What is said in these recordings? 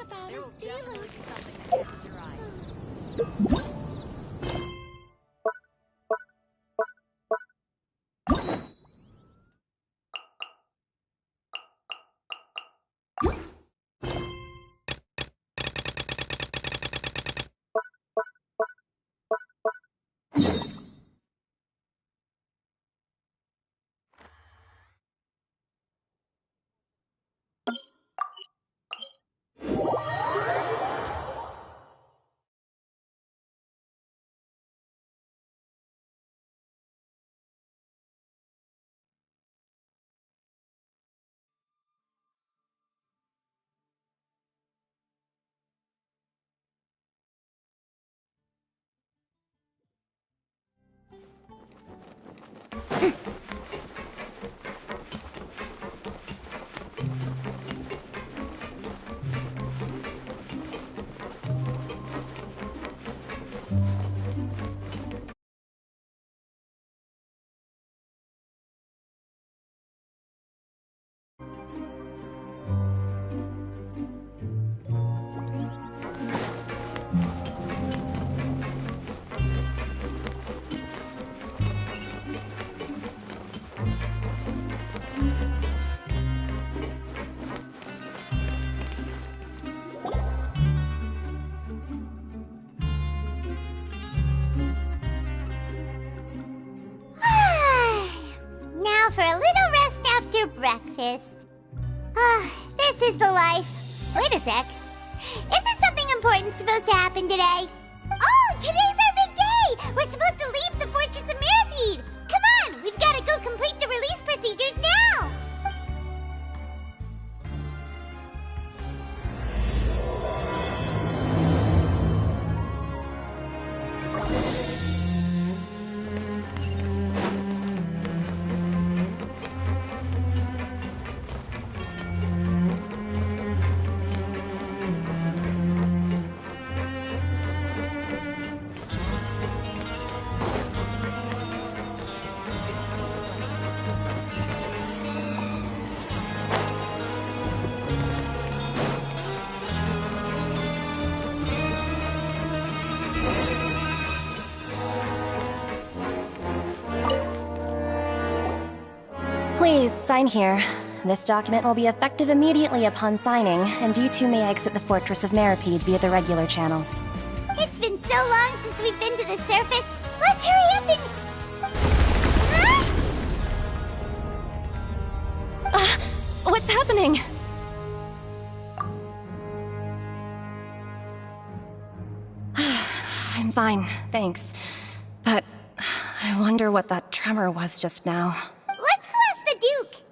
about There a will stealer. definitely be something that catches your eye. Now for a little rest after breakfast. This is the life. Wait a sec. Isn't something important supposed to happen today? Oh, today's our big day! We're supposed to leave the Fortress of Mirapede! Come on, we've got to go complete the release procedures now! Please, sign here. This document will be effective immediately upon signing, and you two may exit the Fortress of Mirapede via the regular channels. It's been so long since we've been to the surface. Let's hurry up and... Huh? What's happening? I'm fine, thanks. But I wonder what that tremor was just now. Let's go ask the Duke.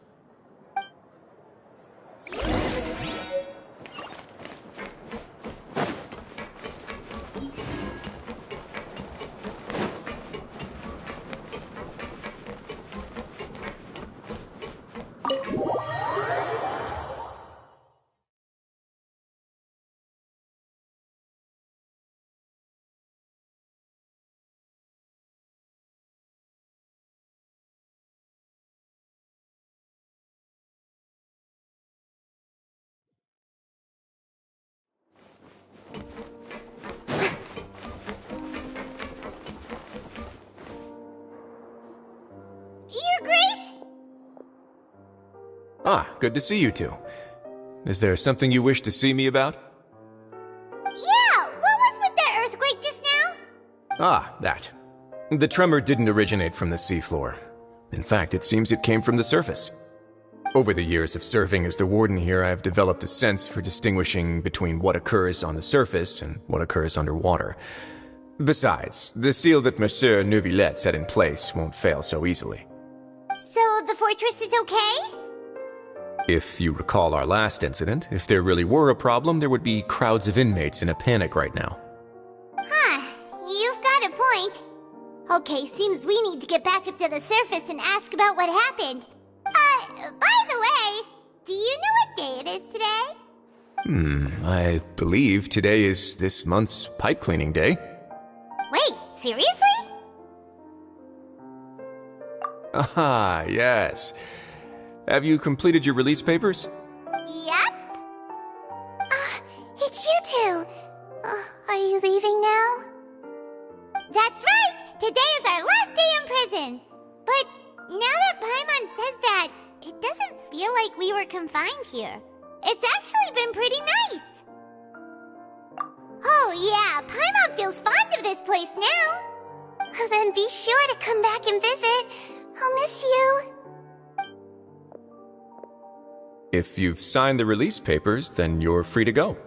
Your Grace? Ah, good to see you two. Is there something you wish to see me about? Yeah, what was with that earthquake just now? Ah, that. The tremor didn't originate from the seafloor. In fact, it seems it came from the surface. Over the years of serving as the warden here, I have developed a sense for distinguishing between what occurs on the surface and what occurs underwater. Besides, the seal that Monsieur Neuvillette set in place won't fail so easily. So the fortress is okay? If you recall our last incident, if there really were a problem, there would be crowds of inmates in a panic right now. Huh, you've got a point. Okay, seems we need to get back up to the surface and ask about what happened. By the way, do you know what day it is today? I believe today is this month's pipe cleaning day. Wait, seriously? Aha, yes. Have you completed your release papers? Yep. That's right! Today is our last day in prison! But now that Paimon says that, it doesn't feel like we were confined here. It's actually been pretty nice! Oh yeah, Paimon feels fond of this place now! Then be sure to come back and visit. I'll miss you. If you've signed the release papers, then you're free to go.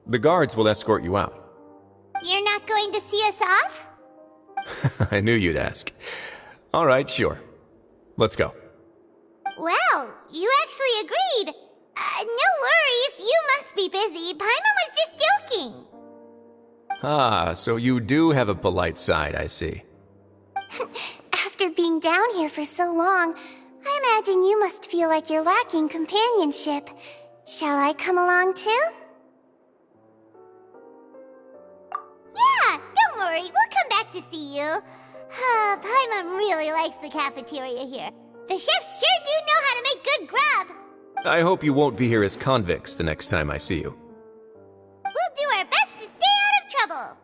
The guards will escort you out. You're not going to see us off? I knew you'd ask. All right, sure. Let's go. Well, you actually agreed. No worries, you must be busy. Paimon was just joking. Ah, so you do have a polite side, I see. After being down here for so long, I imagine you must feel like you're lacking companionship. Shall I come along too? Yeah, don't worry, we'll come back to see you. Paimon really likes the cafeteria here. The chefs sure do know how to make good grub. I hope you won't be here as convicts the next time I see you. We'll do our best to stay out of trouble.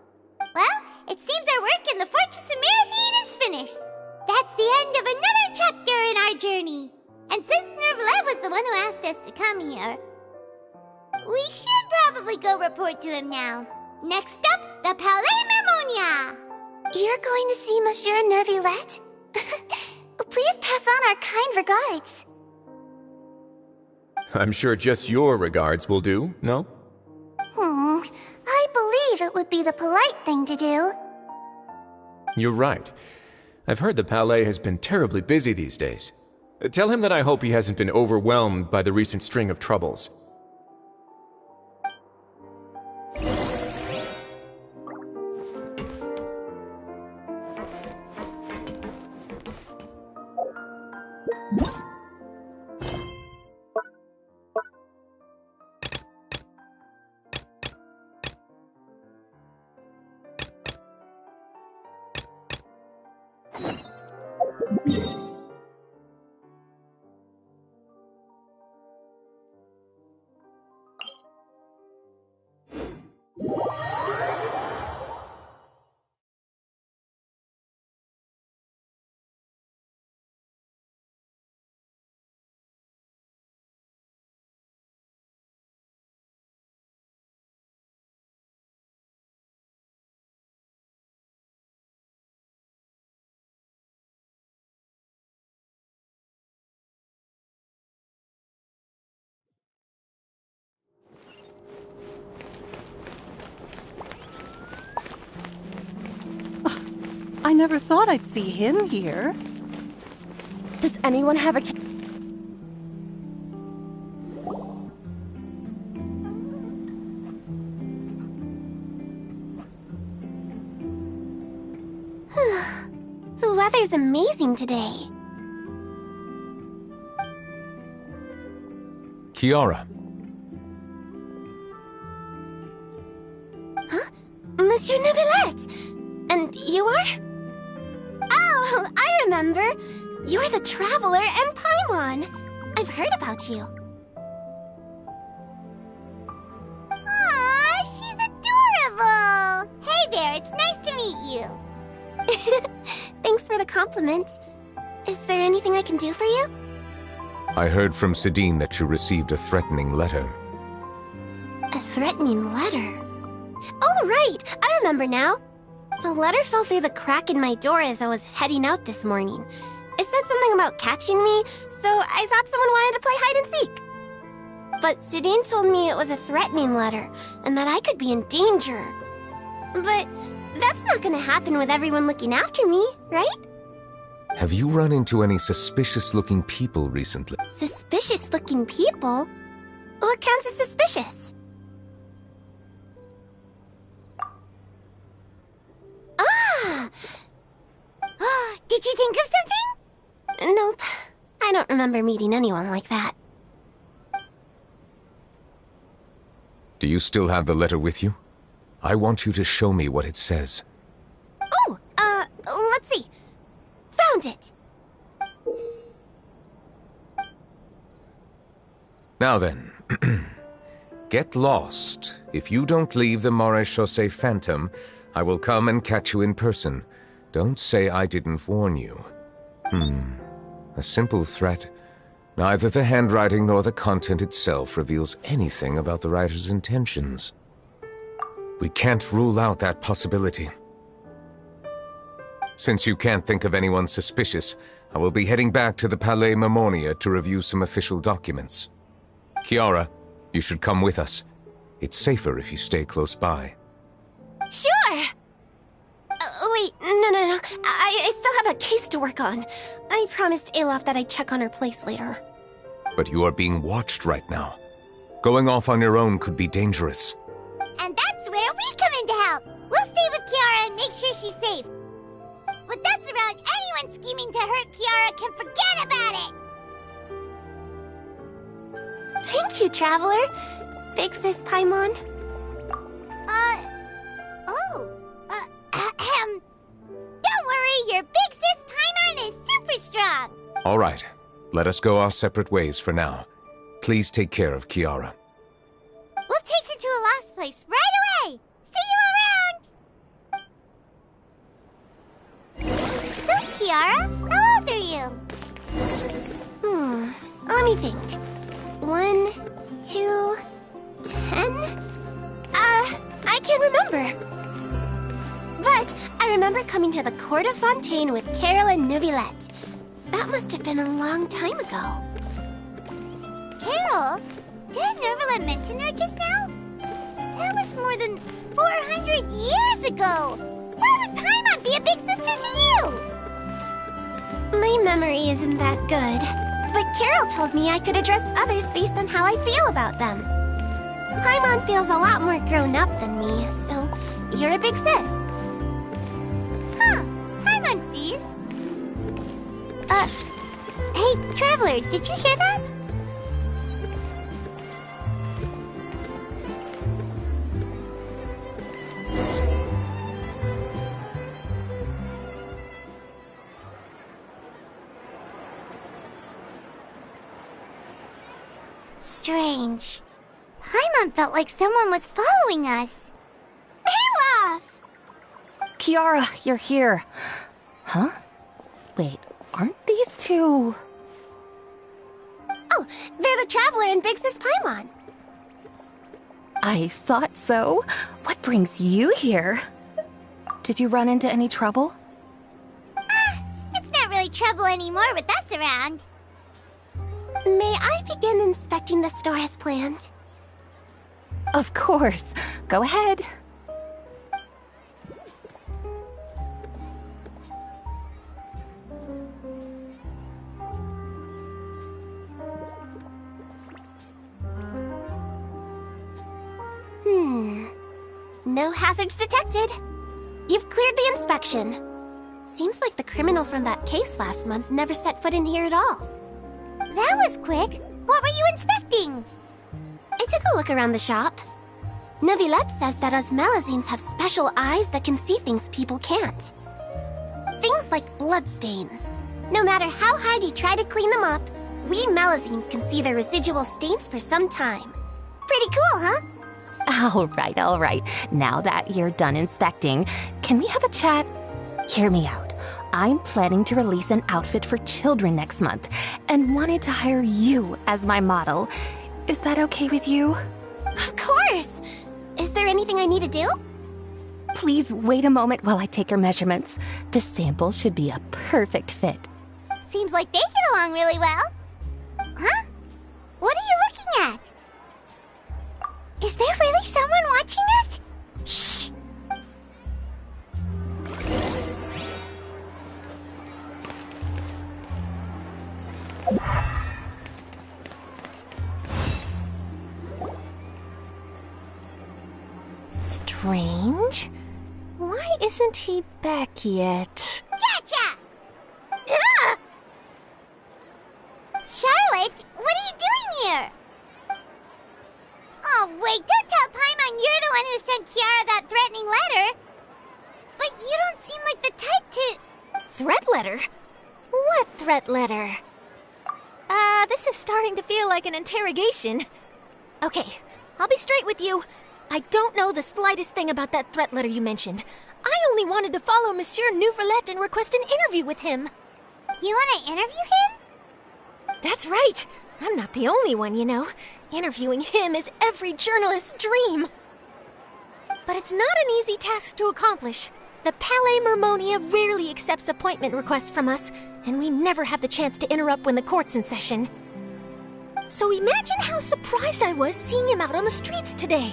Well, it seems our work in the Fortress of Mirapede is finished. That's the end of another chapter in our journey. And since Nervlev was the one who asked us to come here, we should probably go report to him now. Next up, the Palais Mermonia. You're going to see Monsieur Nervillette? Please pass on our kind regards. I'm sure just your regards will do, no? I believe it would be the polite thing to do. You're right. I've heard the Palais has been terribly busy these days. Tell him that I hope he hasn't been overwhelmed by the recent string of troubles. I never thought I'd see him here. Does anyone have a... The weather's amazing today. Kiara. Huh? Monsieur Neuvillette! And you are? Oh, I remember. You're the Traveler and Paimon. I've heard about you. Aw, she's adorable. Hey there, it's nice to meet you. Thanks for the compliment. Is there anything I can do for you? I heard from Sidine that you received a threatening letter. A threatening letter? Oh, right! I remember now. The letter fell through the crack in my door as I was heading out this morning. It said something about catching me, so I thought someone wanted to play hide and seek. But Sidine told me it was a threatening letter, and that I could be in danger. But that's not gonna happen with everyone looking after me, right? Have you run into any suspicious-looking people recently? Suspicious-looking people? What counts as suspicious? Ah! Did you think of something? Nope. I don't remember meeting anyone like that. Do you still have the letter with you? I want you to show me what it says. Oh, let's see. Found it! Now then, get lost. If you don't leave the Maréchaussée Phantom, I will come and catch you in person. Don't say I didn't warn you. A simple threat. Neither the handwriting nor the content itself reveals anything about the writer's intentions. We can't rule out that possibility. Since you can't think of anyone suspicious, I will be heading back to the Palais Mermonia to review some official documents. Kiara, you should come with us. It's safer if you stay close by. Sure! Wait, no. I still have a case to work on. I promised Alof that I'd check on her place later. But you are being watched right now. Going off on your own could be dangerous. And that's where we come in to help. We'll stay with Kiara and make sure she's safe. With us around, anyone scheming to hurt Kiara can forget about it! Thank you, Traveler. Big Sis Paimon. Don't worry, your big sis Paimon is super strong! Alright, let us go our separate ways for now. Please take care of Kiara. We'll take her to a lost place right away! See you around! So, Kiara, how old are you? Let me think. 1, 2, 10? I can't remember. But I remember coming to the Court of Fontaine with Carol and Neuvillette. That must have been a long time ago. Carol? Didn't Neuvillette mention her just now? That was more than 400 years ago! Why would Paimon be a big sister to you? My memory isn't that good, but Carol told me I could address others based on how I feel about them. Paimon feels a lot more grown up than me, so you're a big sis. Huh, Paimon sees. Hey, Traveler, did you hear that? Strange. Paimon felt like someone was following us. Olaf! Kiara, you're here. Huh? Wait, aren't these two... Oh, they're the Traveler and Big Sis Paimon. I thought so. What brings you here? Did you run into any trouble? It's not really trouble anymore with us around. May I begin inspecting the store as planned? Of course. Go ahead. No hazards detected. You've cleared the inspection. Seems like the criminal from that case last month never set foot in here at all. That was quick. What were you inspecting? I took a look around the shop. Neuvillette says that us Melazines have special eyes that can see things people can't. Things like bloodstains. No matter how hard you try to clean them up, we Melazines can see their residual stains for some time. Pretty cool, huh? All right. Now that you're done inspecting, can we have a chat? Hear me out. I'm planning to release an outfit for children next month and wanted to hire you as my model. Is that okay with you? Of course! Is there anything I need to do? Please wait a moment while I take your measurements. The sample should be a perfect fit. Seems like they get along really well. Huh? What are you looking at? Is there really someone watching us? Shh! Strange. Why isn't he back yet? Gotcha! Ah! Charlotte, what are you doing here? Oh, wait, don't tell Paimon you're the one who sent Kiara that threatening letter. But you don't seem like the type to... Threat letter? What threat letter? This is starting to feel like an interrogation. Okay, I'll be straight with you. I don't know the slightest thing about that threat letter you mentioned. I only wanted to follow Monsieur Neuvillette and request an interview with him. You want to interview him? That's right. I'm not the only one, you know. Interviewing him is every journalist's dream. But it's not an easy task to accomplish. The Palais Mermonia rarely accepts appointment requests from us, and we never have the chance to interrupt when the court's in session. So imagine how surprised I was seeing him out on the streets today.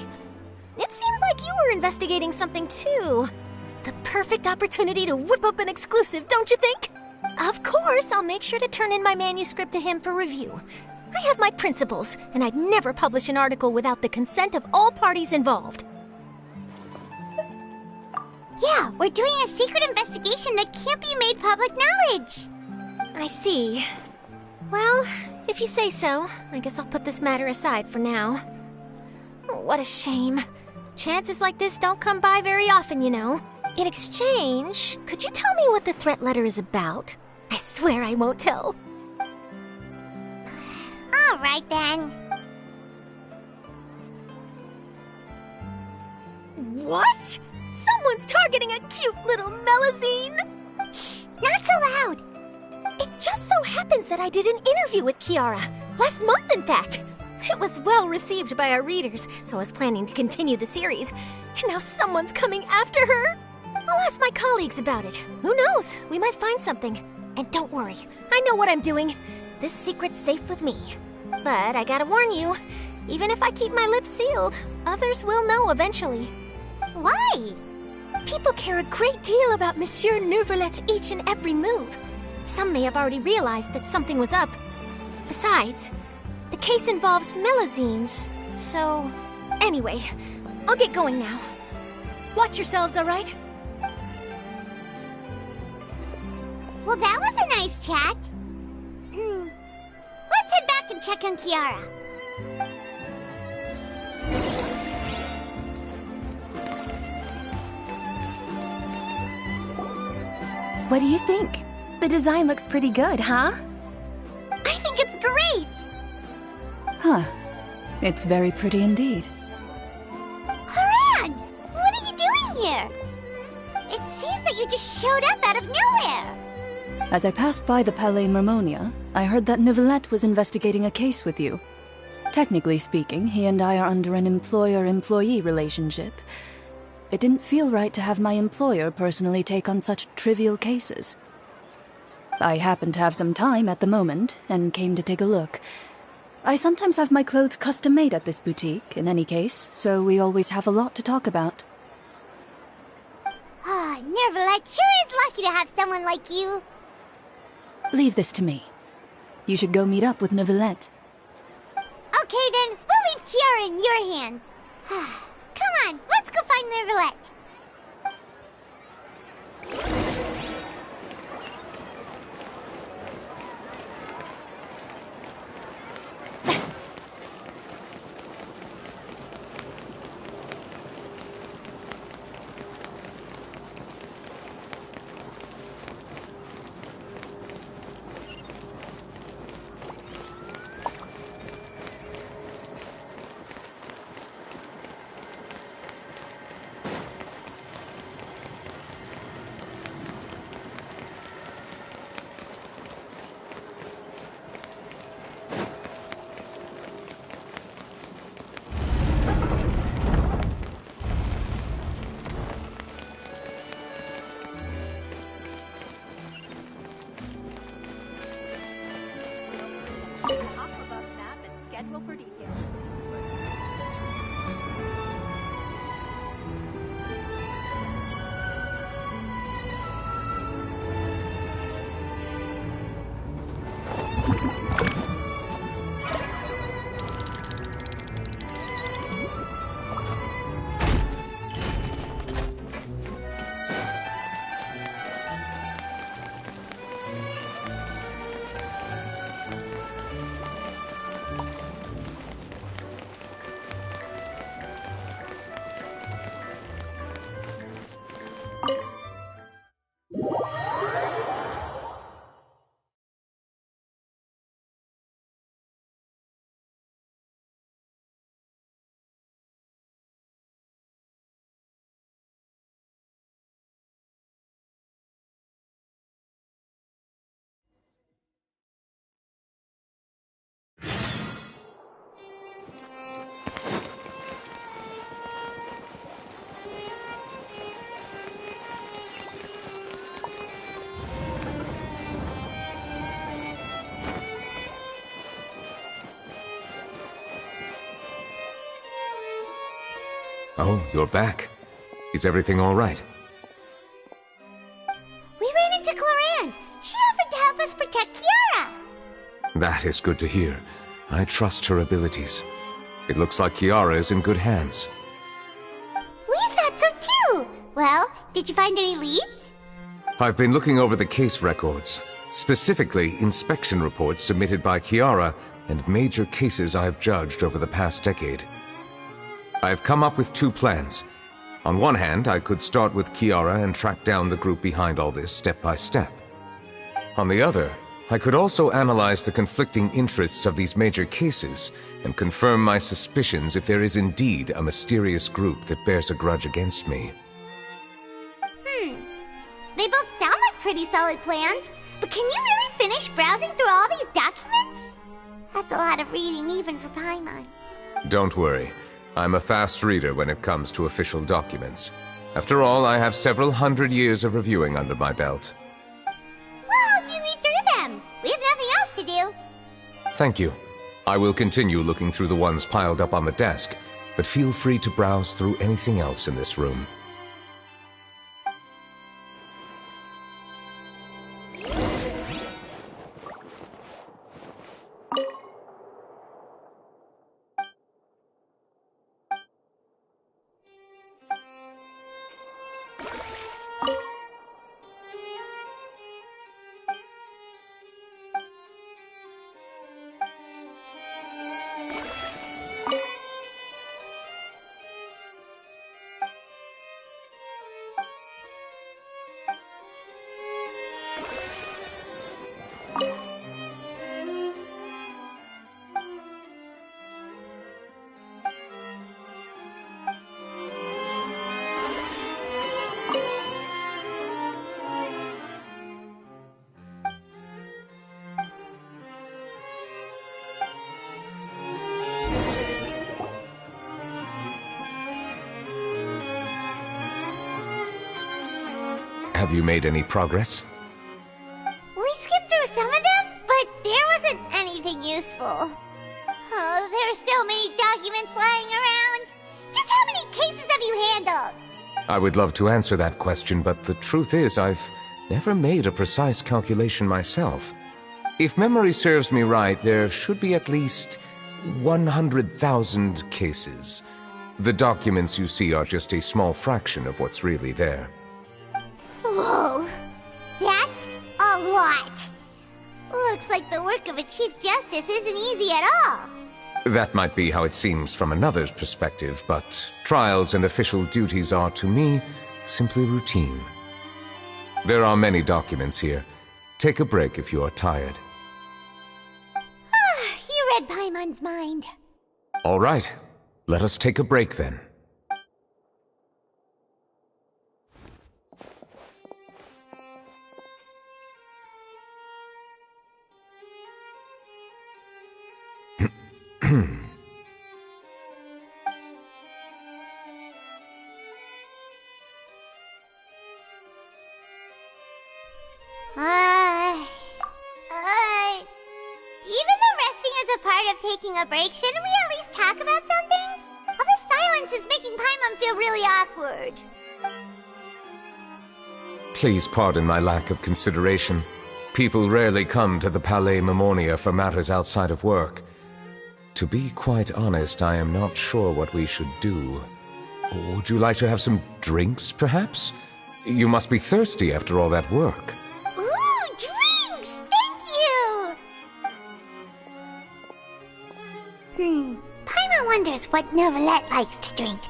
It seemed like you were investigating something too. The perfect opportunity to whip up an exclusive, don't you think? Of course, I'll make sure to turn in my manuscript to him for review. I have my principles, and I'd never publish an article without the consent of all parties involved. Yeah, we're doing a secret investigation that can't be made public knowledge. I see. Well, if you say so, I guess I'll put this matter aside for now. Oh, what a shame. Chances like this don't come by very often, you know. In exchange, could you tell me what the threat letter is about? I swear I won't tell. All right, then. What? Someone's targeting a cute little Melazine? Shh, not so loud. It just so happens that I did an interview with Kiara. Last month, in fact. It was well received by our readers, so I was planning to continue the series. And now someone's coming after her. I'll ask my colleagues about it. Who knows? We might find something. And don't worry, I know what I'm doing. This secret's safe with me. But I gotta warn you, even if I keep my lips sealed, others will know eventually. Why? People care a great deal about Monsieur Neuvillette's each and every move. Some may have already realized that something was up. Besides, the case involves Melazines, so... Anyway, I'll get going now. Watch yourselves, all right? Well, that was a nice chat. Let's head back and check on Kiara. What do you think? The design looks pretty good, huh? I think it's great! Huh. It's very pretty indeed. Haran! What are you doing here? It seems that you just showed up out of nowhere. As I passed by the Palais Mermonia, I heard that Neuvillette was investigating a case with you. Technically speaking, he and I are under an employer-employee relationship. It didn't feel right to have my employer personally take on such trivial cases. I happened to have some time at the moment, and came to take a look. I sometimes have my clothes custom-made at this boutique, in any case, so we always have a lot to talk about. Ah, Neuvillette sure is lucky to have someone like you. Leave this to me. You should go meet up with Neuvillette. Okay then, we'll leave Kiara in your hands. Come on, let's go find Neuvillette. Oh, you're back. Is everything all right? We ran into Clorande. She offered to help us protect Kiara. That is good to hear. I trust her abilities. It looks like Kiara is in good hands. We thought so too. Well, did you find any leads? I've been looking over the case records, specifically inspection reports submitted by Kiara and major cases I've judged over the past decade. I've come up with two plans. On one hand, I could start with Kiara and track down the group behind all this step by step. On the other, I could also analyze the conflicting interests of these major cases and confirm my suspicions if there is indeed a mysterious group that bears a grudge against me. They both sound like pretty solid plans, but can you really finish browsing through all these documents? That's a lot of reading even for Paimon. Don't worry. I'm a fast reader when it comes to official documents. After all, I have several hundred years of reviewing under my belt. We'll help you read through them. We have nothing else to do. Thank you. I will continue looking through the ones piled up on the desk, but feel free to browse through anything else in this room. Have you made any progress? We skipped through some of them, but there wasn't anything useful. Oh, there are so many documents lying around. Just how many cases have you handled? I would love to answer that question, but the truth is I've never made a precise calculation myself. If memory serves me right, there should be at least 100,000 cases. The documents you see are just a small fraction of what's really there. Whoa, that's a lot. Looks like the work of a Chief Justice isn't easy at all. That might be how it seems from another's perspective, but trials and official duties are, to me, simply routine. There are many documents here. Take a break if you are tired. You read Paimon's mind. All right, let us take a break then. Even though resting is a part of taking a break, shouldn't we at least talk about something? All this silence is making Paimon feel really awkward. Please pardon my lack of consideration. People rarely come to the Palais Mermonia for matters outside of work. To be quite honest, I am not sure what we should do. Would you like to have some drinks, perhaps? You must be thirsty after all that work. Ooh, drinks! Thank you! Paimon wonders what Novelette likes to drink.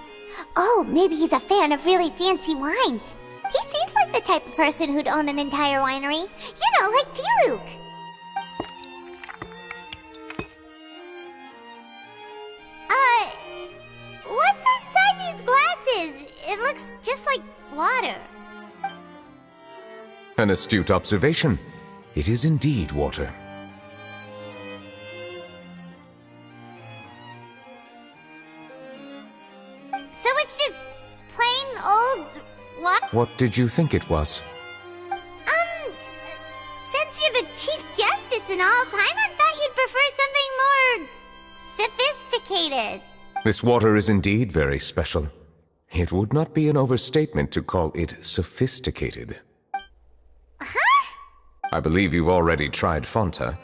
Oh, maybe he's a fan of really fancy wines. He seems like the type of person who'd own an entire winery. You know, like Diluc. What's inside these glasses? It looks just like water. An astute observation. It is indeed water. So it's just plain old water? What did you think it was? Since you're the Chief Justice and all, Paimon thought you'd prefer something more sophisticated. This water is indeed very special. It would not be an overstatement to call it sophisticated. Huh? I believe you've already tried Fonta.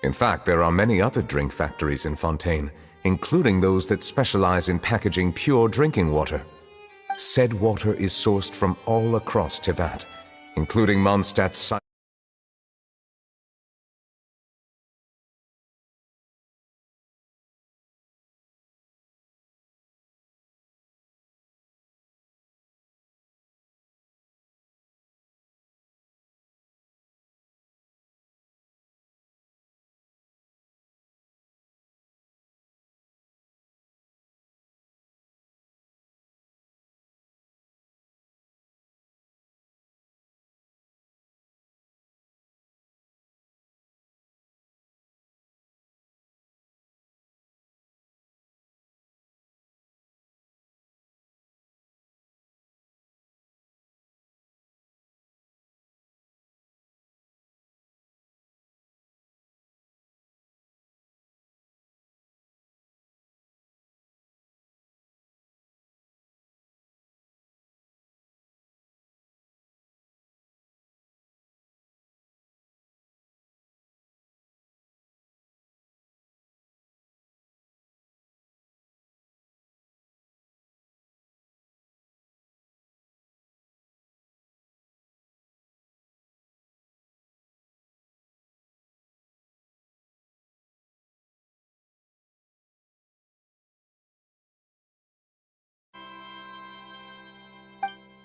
In fact, there are many other drink factories in Fontaine, including those that specialize in packaging pure drinking water. Said water is sourced from all across Tivat, including Mondstadt's site.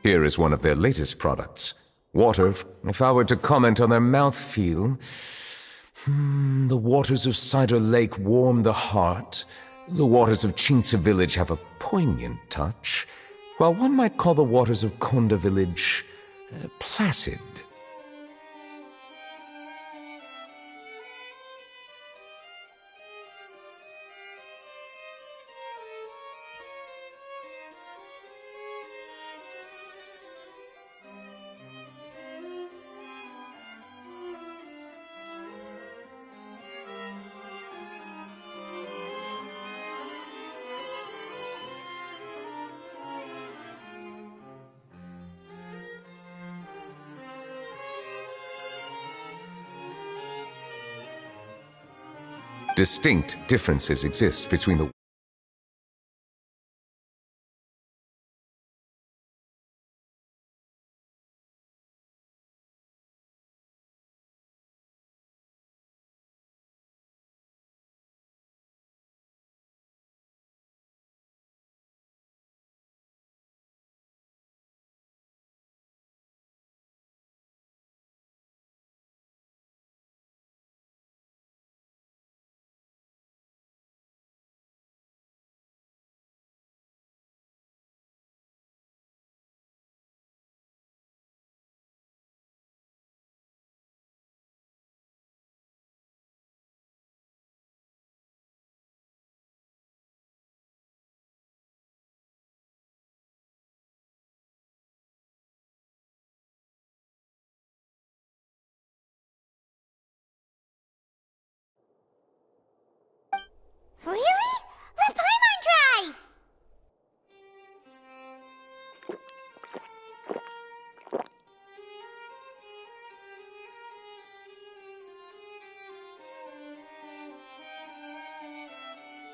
Here is one of their latest products. Water, if I were to comment on their mouthfeel, the waters of Cider Lake warm the heart. The waters of Chintsa Village have a poignant touch, while one might call the waters of Konda Village placid. Distinct differences exist between the Really? Let Paimon try!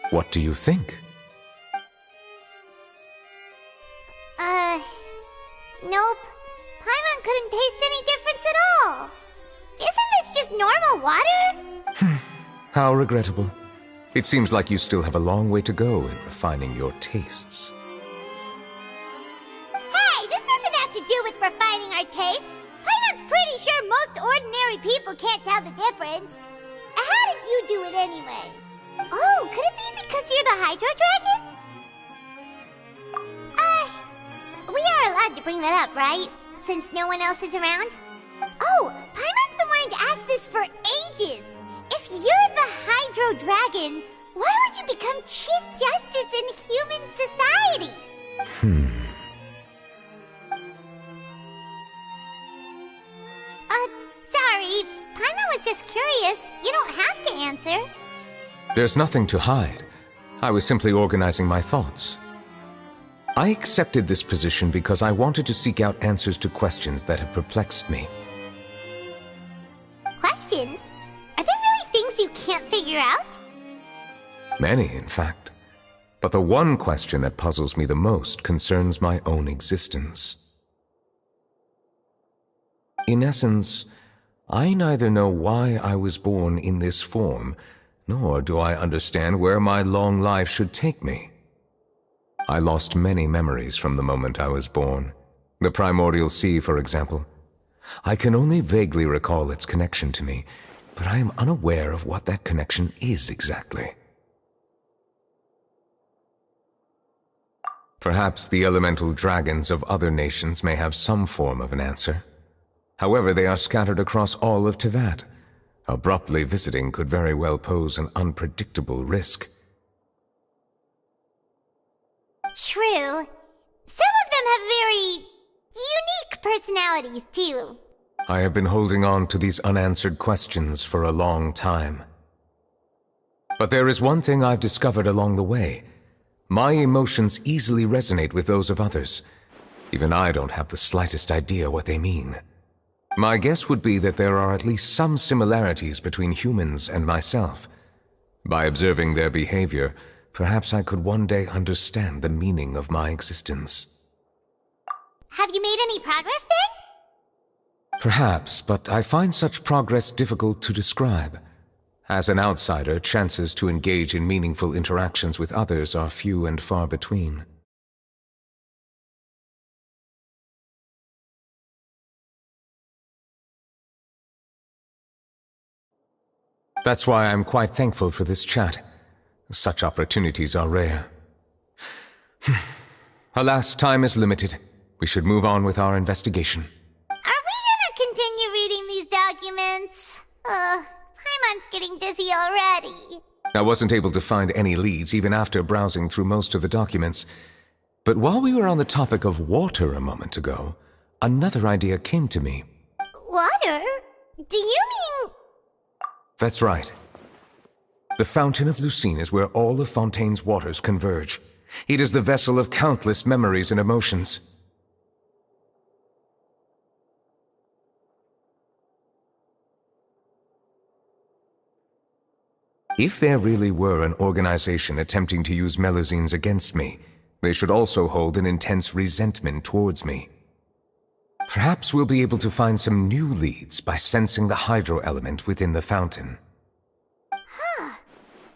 What do you think? Nope. Paimon couldn't taste any difference at all. Isn't this just normal water? How regrettable. It seems like you still have a long way to go in refining your tastes. Hey, this doesn't have to do with refining our taste. Paimon's pretty sure most ordinary people can't tell the difference. How did you do it anyway? Oh, could it be because you're the Hydro Dragon? We are allowed to bring that up, right? Since no one else is around? Oh, Paimon's been wanting to ask this for ages. If you're the Hydro Dragon, why would you become Chief Justice in human society? Sorry. Paimon was just curious. You don't have to answer. There's nothing to hide. I was simply organizing my thoughts. I accepted this position because I wanted to seek out answers to questions that have perplexed me. Questions? Are there really things you can't figure out? Many, in fact. But the one question that puzzles me the most concerns my own existence. In essence, I neither know why I was born in this form, nor do I understand where my long life should take me. I lost many memories from the moment I was born. The primordial sea, for example. I can only vaguely recall its connection to me, but I am unaware of what that connection is exactly. Perhaps the elemental dragons of other nations may have some form of an answer. However, they are scattered across all of Teyvat. Abruptly visiting could very well pose an unpredictable risk. True. Some of them have very unique personalities, too. I have been holding on to these unanswered questions for a long time. But there is one thing I've discovered along the way. My emotions easily resonate with those of others. Even I don't have the slightest idea what they mean. My guess would be that there are at least some similarities between humans and myself. By observing their behavior, perhaps I could one day understand the meaning of my existence. Have you made any progress then? Perhaps, but I find such progress difficult to describe. As an outsider, chances to engage in meaningful interactions with others are few and far between. That's why I'm quite thankful for this chat. Such opportunities are rare. Alas, time is limited. We should move on with our investigation. Are we gonna continue reading these documents? Paimon's getting dizzy already. I wasn't able to find any leads even after browsing through most of the documents. But while we were on the topic of water a moment ago, another idea came to me. Water? Do you mean... That's right. The Fountain of Lucine is where all of Fontaine's waters converge. It is the vessel of countless memories and emotions. If there really were an organization attempting to use Melusines against me, they should also hold an intense resentment towards me. Perhaps we'll be able to find some new leads by sensing the hydro element within the fountain. Huh.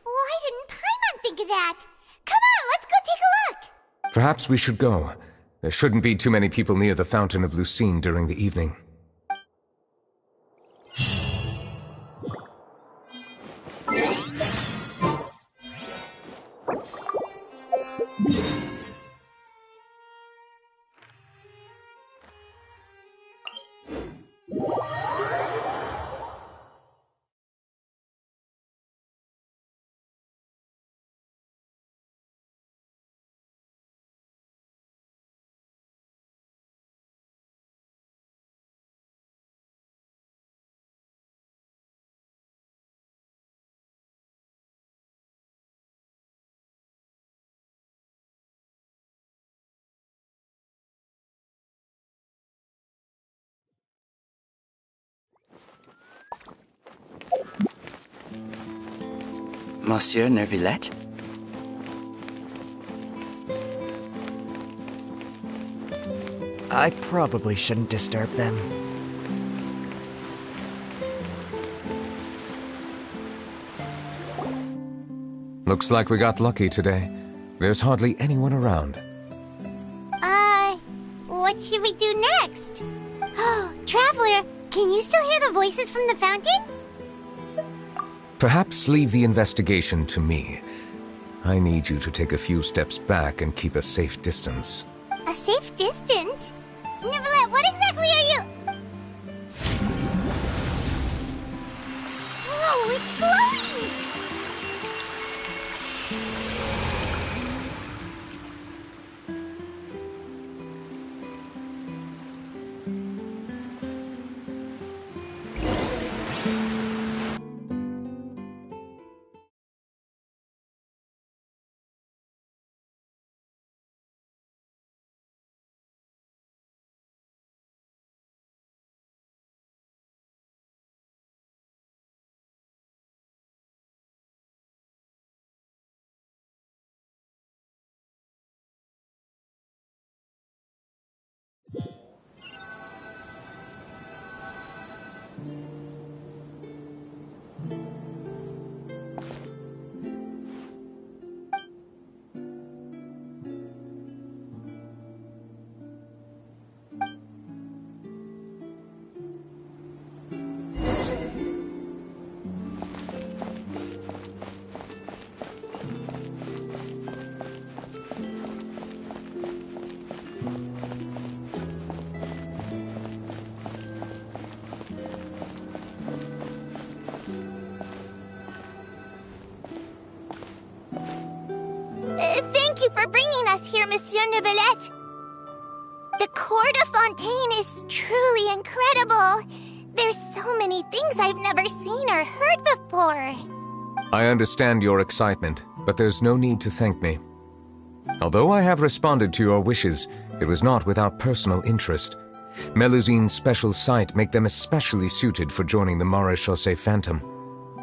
Why didn't Paimon think of that? Come on, let's go take a look! Perhaps we should go. There shouldn't be too many people near the Fountain of Lucine during the evening. Monsieur Neuvillette? I probably shouldn't disturb them. Looks like we got lucky today. There's hardly anyone around. What should we do next? Oh, Traveler, can you still hear the voices from the fountain? Perhaps leave the investigation to me. I need you to take a few steps back and keep a safe distance. A safe distance? Neuvillette, what exactly are you... Whoa, it's glowing! us here, Monsieur Neuvillette. The Court of Fontaine is truly incredible. There's so many things I've never seen or heard before. I understand your excitement, but there's no need to thank me. Although I have responded to your wishes, it was not without personal interest. Melusine's special sight make them especially suited for joining the Maréchaussée Phantom.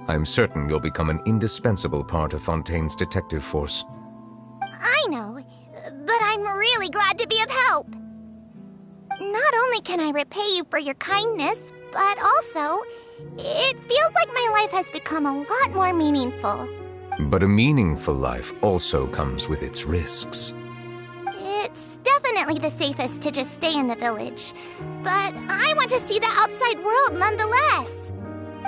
I'm certain you'll become an indispensable part of Fontaine's detective force. I know, but I'm really glad to be of help. Not only can I repay you for your kindness, but also, it feels like my life has become a lot more meaningful. But a meaningful life also comes with its risks. It's definitely the safest to just stay in the village, but I want to see the outside world nonetheless.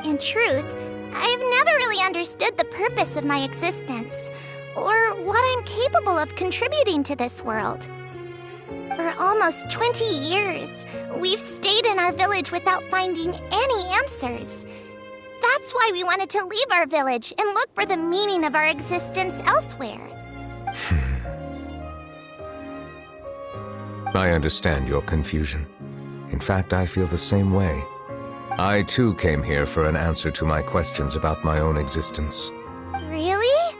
In truth, I've never really understood the purpose of my existence, or what I'm capable of contributing to this world. For almost 20 years, we've stayed in our village without finding any answers. That's why we wanted to leave our village and look for the meaning of our existence elsewhere. I understand your confusion. In fact, I feel the same way. I too came here for an answer to my questions about my own existence. Really?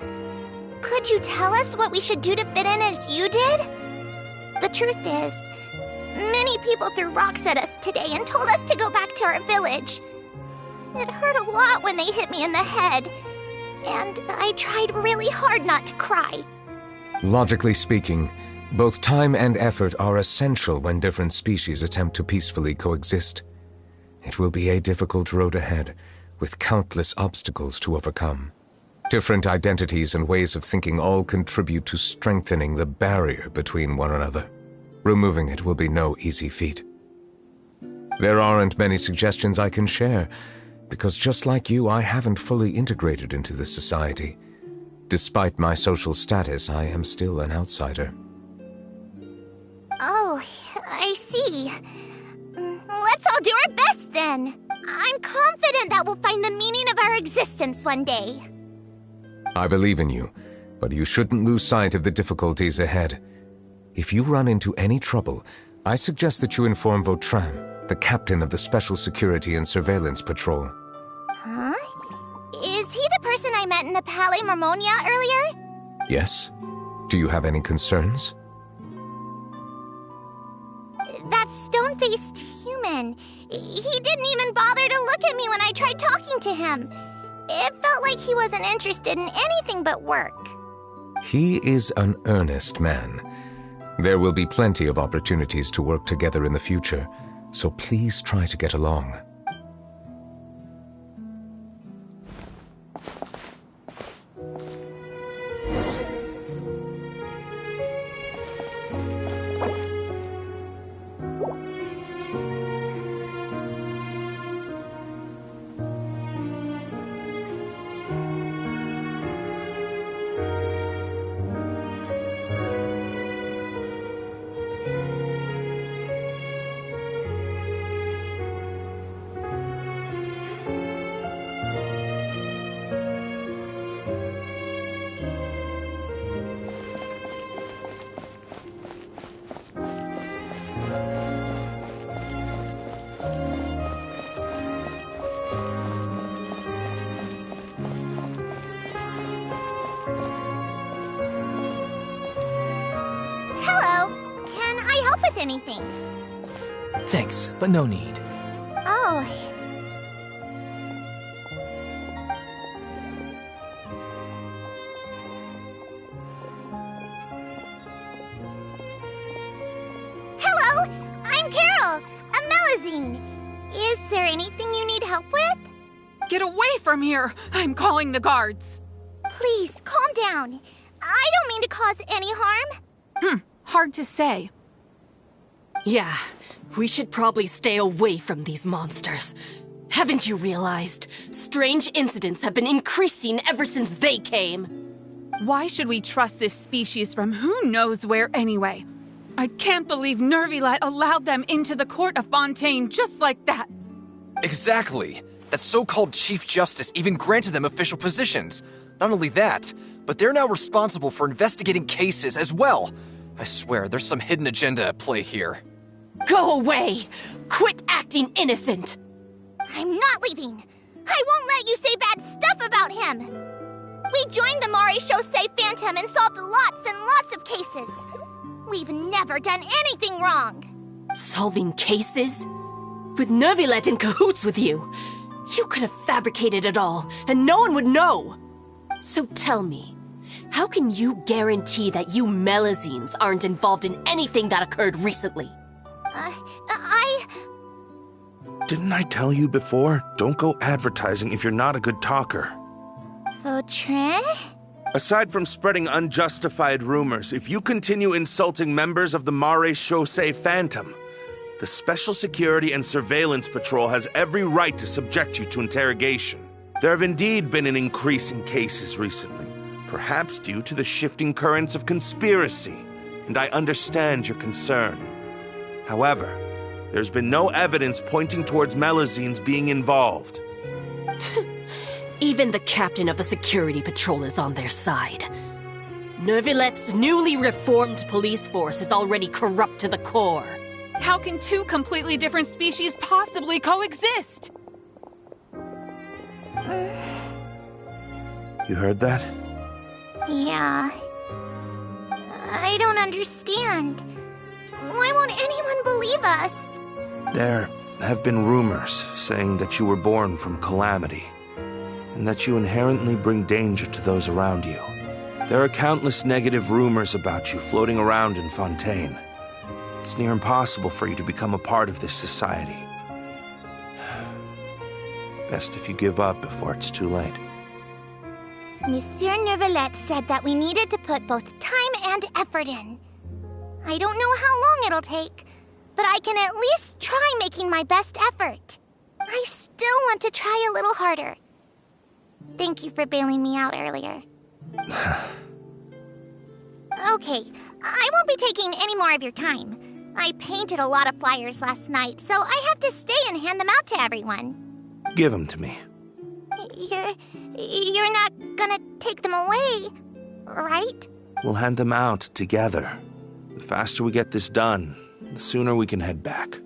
Could you tell us what we should do to fit in as you did? The truth is, many people threw rocks at us today and told us to go back to our village. It hurt a lot when they hit me in the head, and I tried really hard not to cry. Logically speaking, both time and effort are essential when different species attempt to peacefully coexist. It will be a difficult road ahead, with countless obstacles to overcome. Different identities and ways of thinking all contribute to strengthening the barrier between one another. Removing it will be no easy feat. There aren't many suggestions I can share, because just like you, I haven't fully integrated into this society. Despite my social status, I am still an outsider. Oh, I see. Let's all do our best then. I'm confident that we'll find the meaning of our existence one day. I believe in you, but you shouldn't lose sight of the difficulties ahead. If you run into any trouble, I suggest that you inform Vautrin, the captain of the Special Security and Surveillance Patrol. Huh? Is he the person I met in the Palais Marmonia earlier? Yes? Do you have any concerns? That stone-faced human. He didn't even bother to look at me when I tried talking to him. It felt like he wasn't interested in anything but work. He is an earnest man. There will be plenty of opportunities to work together in the future, so please try to get along. Anything. Thanks, but no need. Oh. Hello, I'm Carol, a Melusine. Is there anything you need help with? Get away from here! I'm calling the guards. Please, calm down. I don't mean to cause any harm. Hard to say. Yeah, we should probably stay away from these monsters. Haven't you realized? Strange incidents have been increasing ever since they came. Why should we trust this species from who knows where anyway? I can't believe Neuvillette allowed them into the Court of Fontaine just like that. Exactly. That so-called Chief Justice even granted them official positions. Not only that, but they're now responsible for investigating cases as well. I swear, there's some hidden agenda at play here. Go away! Quit acting innocent! I'm not leaving. I won't let you say bad stuff about him. We joined the Mare Chaussee Phantom and solved lots and lots of cases. We've never done anything wrong. Solving cases? With Neuvillette in cahoots with you? You could have fabricated it all, and no one would know. So tell me, how can you guarantee that you Melazines aren't involved in anything that occurred recently? Didn't I tell you before? Don't go advertising if you're not a good talker. Vautrin? Aside from spreading unjustified rumors, if you continue insulting members of the Mare Chaussee Phantom, the Special Security and Surveillance Patrol has every right to subject you to interrogation. There have indeed been an increase in cases recently, perhaps due to the shifting currents of conspiracy, and I understand your concern. However, there's been no evidence pointing towards Melazines being involved. Even the captain of the security patrol is on their side. Neuvillette's newly reformed police force is already corrupt to the core. How can two completely different species possibly coexist? You heard that? Yeah. I don't understand. Why won't anyone believe us? There have been rumors saying that you were born from calamity, and that you inherently bring danger to those around you. There are countless negative rumors about you floating around in Fontaine. It's near impossible for you to become a part of this society. Best if you give up before it's too late. Monsieur Neuvillette said that we needed to put both time and effort in. I don't know how long it'll take, but I can at least try making my best effort. I still want to try a little harder. Thank you for bailing me out earlier. Okay, I won't be taking any more of your time. I painted a lot of flyers last night, so I have to stay and hand them out to everyone. Give them to me. You're not gonna take them away, right? We'll hand them out together. The faster we get this done, the sooner we can head back.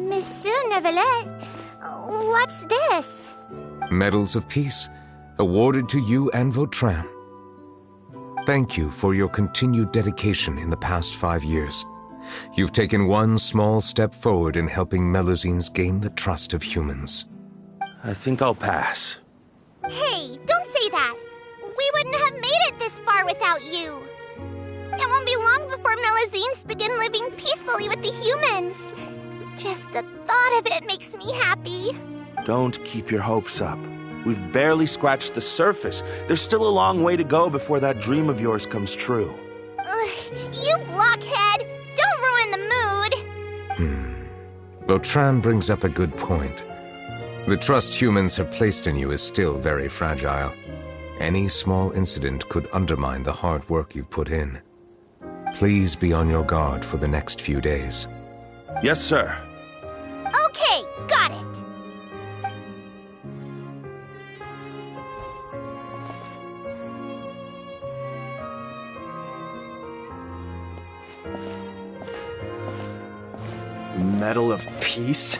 Monsieur Neuvillette, what's this? Medals of Peace, awarded to you and Vautrin. Thank you for your continued dedication in the past 5 years. You've taken one small step forward in helping Melazines gain the trust of humans. I think I'll pass. Hey, don't say that. We wouldn't have made it this far without you. It won't be long before Melazines begin living peacefully with the humans. Just the thought of it makes me happy. Don't keep your hopes up. We've barely scratched the surface. There's still a long way to go before that dream of yours comes true. You blockhead! Don't ruin the mood! Vautrin brings up a good point. The trust humans have placed in you is still very fragile. Any small incident could undermine the hard work you've put in. Please be on your guard for the next few days. Yes, sir. Okay, got it. Medal of Peace?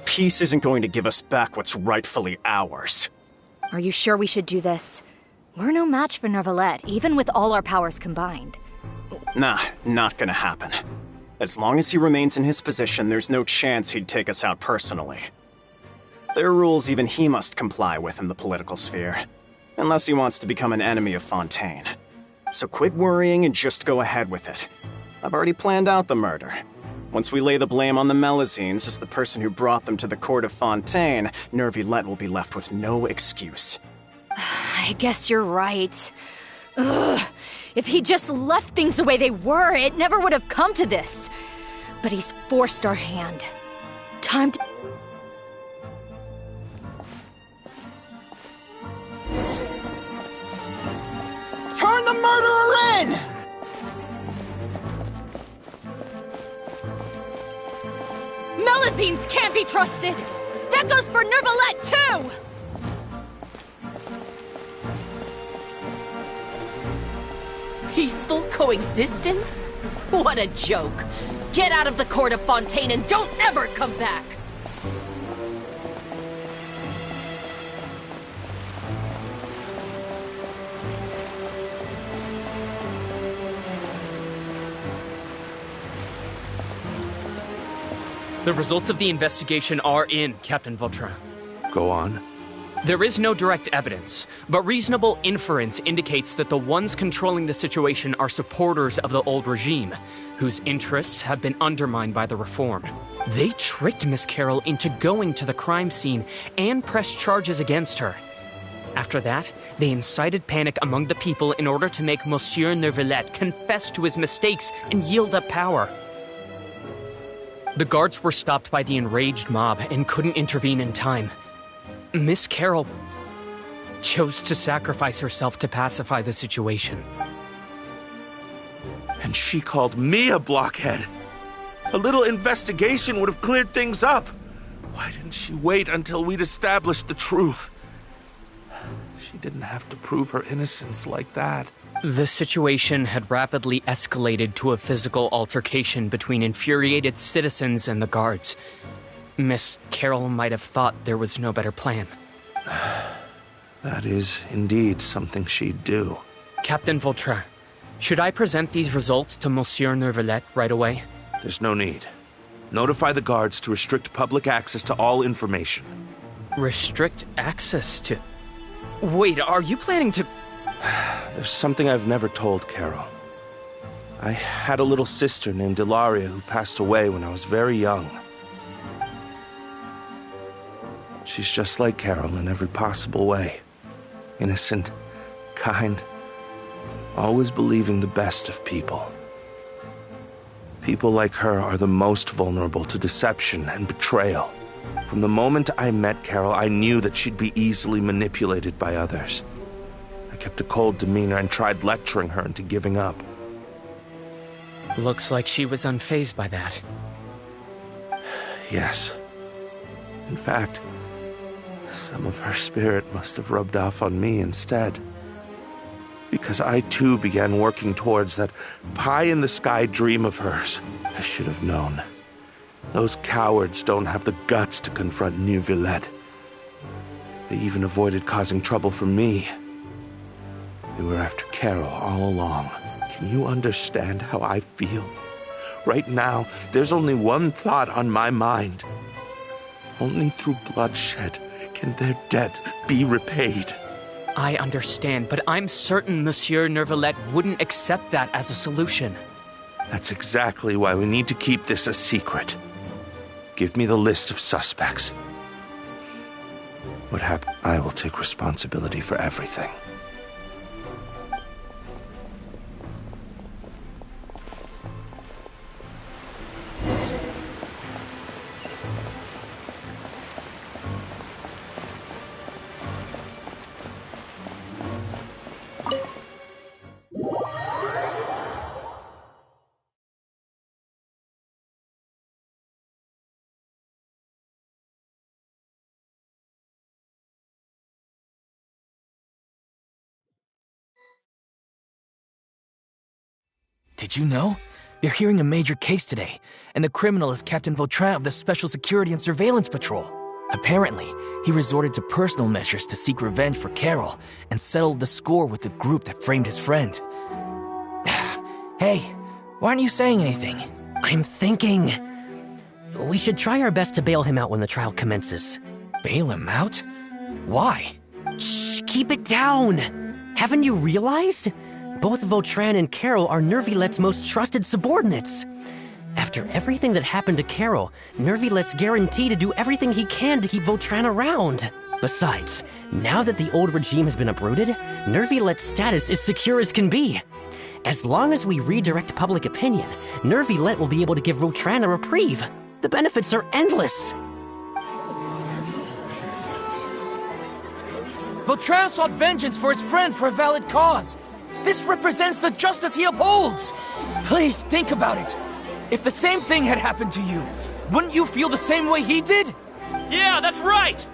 Peace isn't going to give us back what's rightfully ours. Are you sure we should do this? We're no match for Neuvillette, even with all our powers combined. Nah, not gonna happen. As long as he remains in his position, there's no chance he'd take us out personally. There are rules even he must comply with in the political sphere, unless he wants to become an enemy of Fontaine. So quit worrying and just go ahead with it. I've already planned out the murder. Once we lay the blame on the Melazines as the person who brought them to the court of Fontaine, Neuvillette will be left with no excuse. I guess you're right. Ugh. If he just left things the way they were, it never would have come to this. But he's forced our hand. Time to... Turn the murderer in! Melazines can't be trusted! That goes for Nervalette, too! Peaceful coexistence? What a joke. Get out of the court of Fontaine and don't ever come back! The results of the investigation are in, Captain Vautrin. Go on. There is no direct evidence, but reasonable inference indicates that the ones controlling the situation are supporters of the old regime, whose interests have been undermined by the reform. They tricked Miss Carroll into going to the crime scene and pressed charges against her. After that, they incited panic among the people in order to make Monsieur Neuvillette confess to his mistakes and yield up power. The guards were stopped by the enraged mob and couldn't intervene in time. Miss Carroll chose to sacrifice herself to pacify the situation. And she called me a blockhead. A little investigation would have cleared things up. Why didn't she wait until we'd established the truth? She didn't have to prove her innocence like that. The situation had rapidly escalated to a physical altercation between infuriated citizens and the guards. Miss Carroll might have thought there was no better plan. That is indeed something she'd do. Captain Vautrin, should I present these results to Monsieur Neuvillette right away? There's no need. Notify the guards to restrict public access to all information. Restrict access to... Wait, are you planning to... There's something I've never told Carol. I had a little sister named Ilaria who passed away when I was very young. She's just like Carol in every possible way. Innocent, kind, always believing the best of people. People like her are the most vulnerable to deception and betrayal. From the moment I met Carol, I knew that she'd be easily manipulated by others. I kept a cold demeanor and tried lecturing her into giving up. Looks like she was unfazed by that. Yes. In fact, some of her spirit must have rubbed off on me instead. Because I too began working towards that pie-in-the-sky dream of hers. I should have known. Those cowards don't have the guts to confront Neuvillette. They even avoided causing trouble for me. They were after Carol all along. Can you understand how I feel? Right now, there's only one thought on my mind. Only through bloodshed can their debt be repaid. I understand, but I'm certain Monsieur Neuvillette wouldn't accept that as a solution. That's exactly why we need to keep this a secret. Give me the list of suspects. What happened? I will take responsibility for everything. Did you know? They're hearing a major case today, and the criminal is Captain Vautrin of the Special Security and Surveillance Patrol. Apparently, he resorted to personal measures to seek revenge for Carol and settled the score with the group that framed his friend. Hey, why aren't you saying anything? I'm thinking... we should try our best to bail him out when the trial commences. Bail him out? Why? Shh, keep it down! Haven't you realized? Both Vautrin and Carol are Nervillette's most trusted subordinates. After everything that happened to Carol, Nervillette's guaranteed to do everything he can to keep Vautrin around. Besides, now that the old regime has been uprooted, Nervilet's status is secure as can be. As long as we redirect public opinion, Nervilet will be able to give Vautran a reprieve. The benefits are endless. Vautran sought vengeance for his friend for a valid cause. This represents the justice he upholds. Please, think about it. If the same thing had happened to you, wouldn't you feel the same way he did? Yeah, that's right!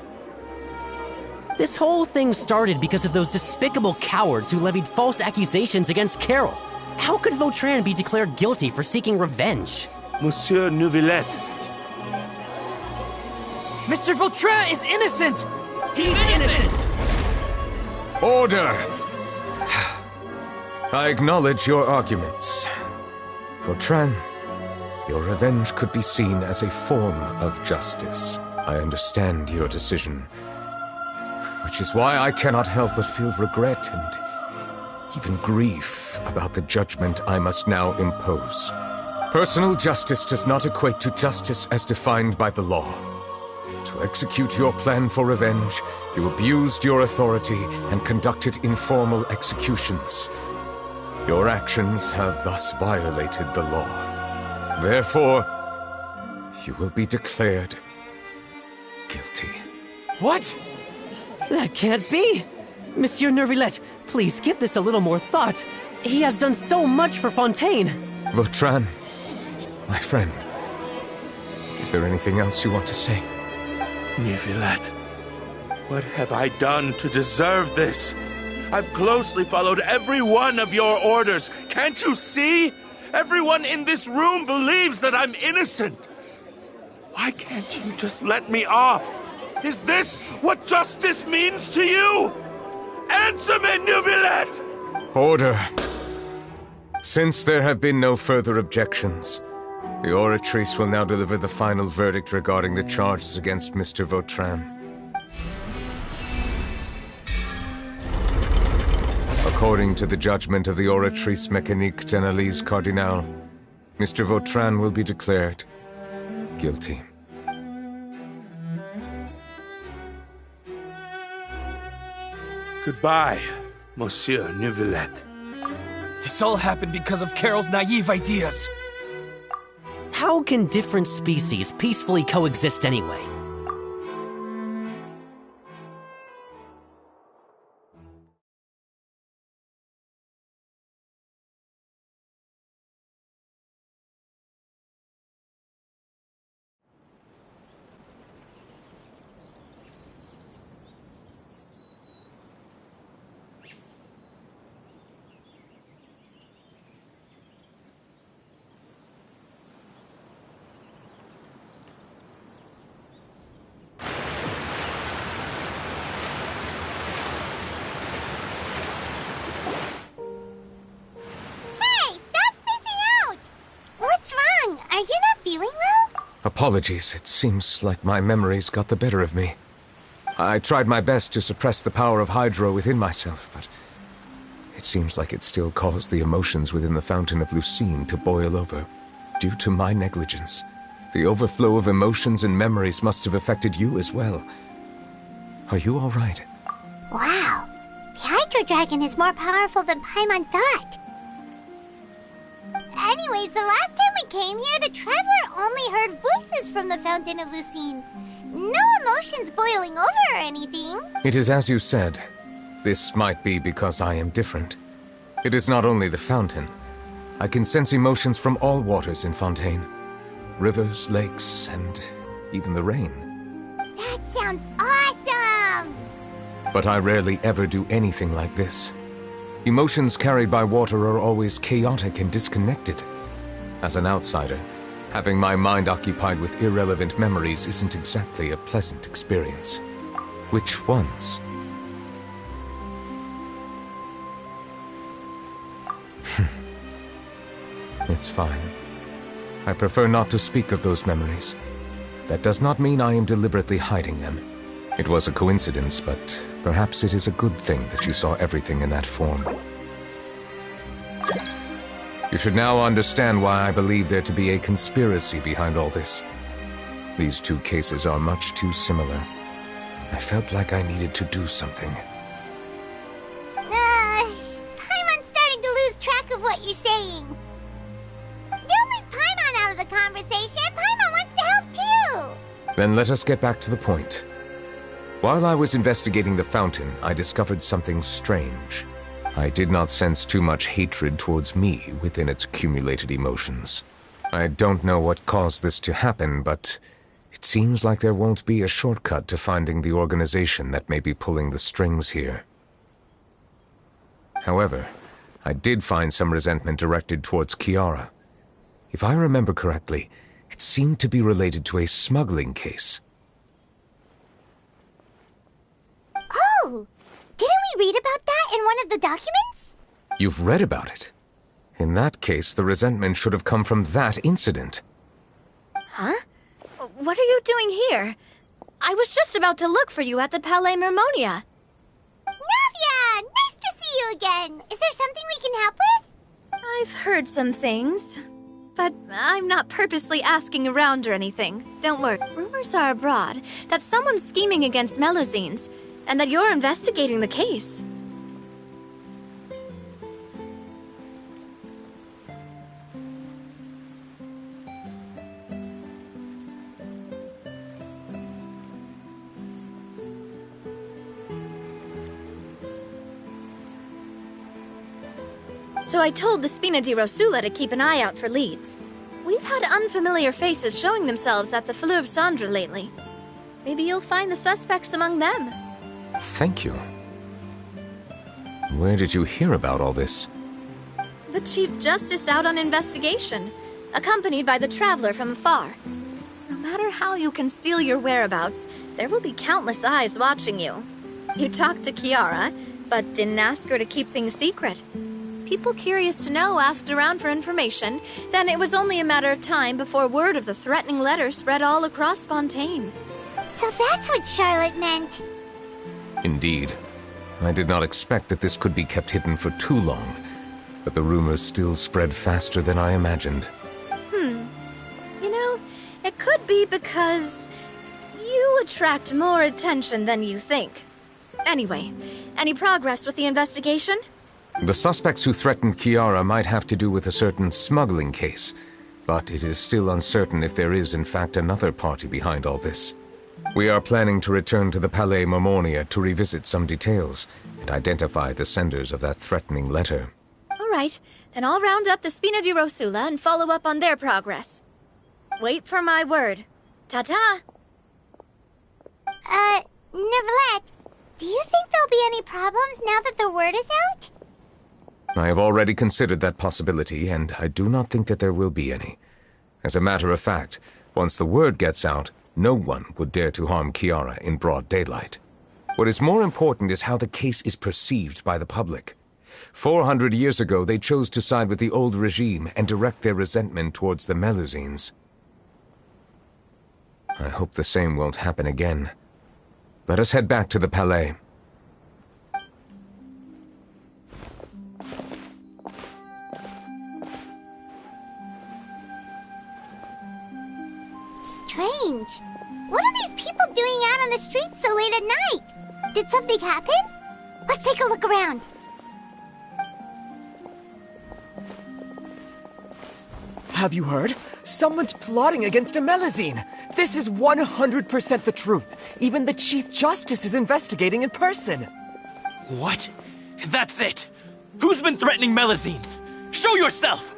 This whole thing started because of those despicable cowards who levied false accusations against Carol. How could Vautran be declared guilty for seeking revenge? Monsieur Neuvillette. Mr. Vautran is innocent! He's innocent! Order! I acknowledge your arguments. Vautran, your revenge could be seen as a form of justice. I understand your decision, which is why I cannot help but feel regret and even grief about the judgment I must now impose. Personal justice does not equate to justice as defined by the law. To execute your plan for revenge, you abused your authority and conducted informal executions. Your actions have thus violated the law. Therefore, you will be declared guilty. What? That can't be! Monsieur Nervilet, please give this a little more thought. He has done so much for Fontaine. Vautran, my friend, is there anything else you want to say? Neuvillette, what have I done to deserve this? I've closely followed every one of your orders. Can't you see? Everyone in this room believes that I'm innocent. Why can't you just let me off? Is this what justice means to you? Answer me, Neuvillette! Order. Since there have been no further objections, the Oratrice will now deliver the final verdict regarding the charges against Mr. Vautran. According to the judgment of the Oratrice Mécanique d'Analyse Cardinal, Mr. Vautran will be declared guilty. Goodbye, Monsieur Neuvillette. This all happened because of Carol's naive ideas. How can different species peacefully coexist anyway? Apologies, it seems like my memories got the better of me. I tried my best to suppress the power of Hydro within myself, but it seems like it still caused the emotions within the Fountain of Lucine to boil over, due to my negligence. The overflow of emotions and memories must have affected you as well. Are you all right? Wow, the Hydro Dragon is more powerful than Paimon thought. Anyways, the last time we came here, the Traveler only heard voices from the Fountain of Lucine. No emotions boiling over or anything. It is as you said. This might be because I am different. It is not only the fountain. I can sense emotions from all waters in Fontaine. Rivers, lakes, and even the rain. That sounds awesome! But I rarely ever do anything like this. Emotions carried by water are always chaotic and disconnected. As an outsider, having my mind occupied with irrelevant memories isn't exactly a pleasant experience. Which ones? It's fine. I prefer not to speak of those memories. That does not mean I am deliberately hiding them. It was a coincidence, but perhaps it is a good thing that you saw everything in that form. You should now understand why I believe there to be a conspiracy behind all this. These two cases are much too similar. I felt like I needed to do something. Paimon's starting to lose track of what you're saying. Don't leave Paimon out of the conversation. Paimon wants to help too. Then let us get back to the point. While I was investigating the fountain, I discovered something strange. I did not sense too much hatred towards me within its accumulated emotions. I don't know what caused this to happen, but it seems like there won't be a shortcut to finding the organization that may be pulling the strings here. However, I did find some resentment directed towards Kiara. If I remember correctly, it seemed to be related to a smuggling case. Oh! Didn't we read about that in one of the documents? You've read about it? In that case, the resentment should have come from that incident. Huh? What are you doing here? I was just about to look for you at the Palais Mermonia. Navia! Nice to see you again! Is there something we can help with? I've heard some things, but I'm not purposely asking around or anything. Don't worry. Rumors are abroad that someone's scheming against Melusines, and that you're investigating the case. So I told the Spina di Rosula to keep an eye out for leads. We've had unfamiliar faces showing themselves at the Fleuve Cendre lately. Maybe you'll find the suspects among them. Thank you. Where did you hear about all this? The Chief Justice out on investigation, accompanied by the Traveler from afar. No matter how you conceal your whereabouts, there will be countless eyes watching you. You talked to Kiara, but didn't ask her to keep things secret. People curious to know asked around for information, then it was only a matter of time before word of the threatening letter spread all across Fontaine. So that's what Charlotte meant. Indeed. I did not expect that this could be kept hidden for too long, but the rumors still spread faster than I imagined. You know, it could be because you attract more attention than you think. Anyway, any progress with the investigation? The suspects who threatened Kiara might have to do with a certain smuggling case, but it is still uncertain if there is in fact another party behind all this. We are planning to return to the Palais Mermonia to revisit some details and identify the senders of that threatening letter. All right, then I'll round up the Spina di Rosula and follow up on their progress. Wait for my word. Ta-ta! Neverlet, do you think there'll be any problems now that the word is out? I have already considered that possibility, and I do not think that there will be any. As a matter of fact, once the word gets out, no one would dare to harm Kiara in broad daylight. What is more important is how the case is perceived by the public. 400 years ago, they chose to side with the old regime and direct their resentment towards the Melusines. I hope the same won't happen again. Let us head back to the Palais. Strange. What are these people doing out on the streets so late at night? Did something happen? Let's take a look around. Have you heard? Someone's plotting against a Melusine! This is 100% the truth. Even the Chief Justice is investigating in person. What? That's it! Who's been threatening Melusines? Show yourself!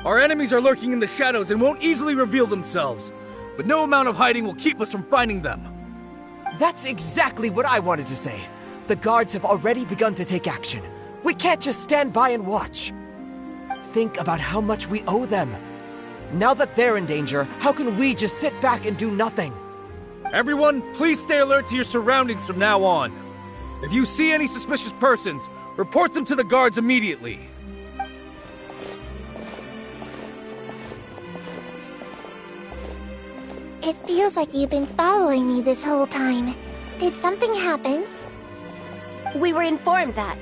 Our enemies are lurking in the shadows and won't easily reveal themselves. But no amount of hiding will keep us from finding them. That's exactly what I wanted to say. The guards have already begun to take action. We can't just stand by and watch. Think about how much we owe them. Now that they're in danger, how can we just sit back and do nothing? Everyone, please stay alert to your surroundings from now on. If you see any suspicious persons, report them to the guards immediately. It feels like you've been following me this whole time. Did something happen? We were informed that.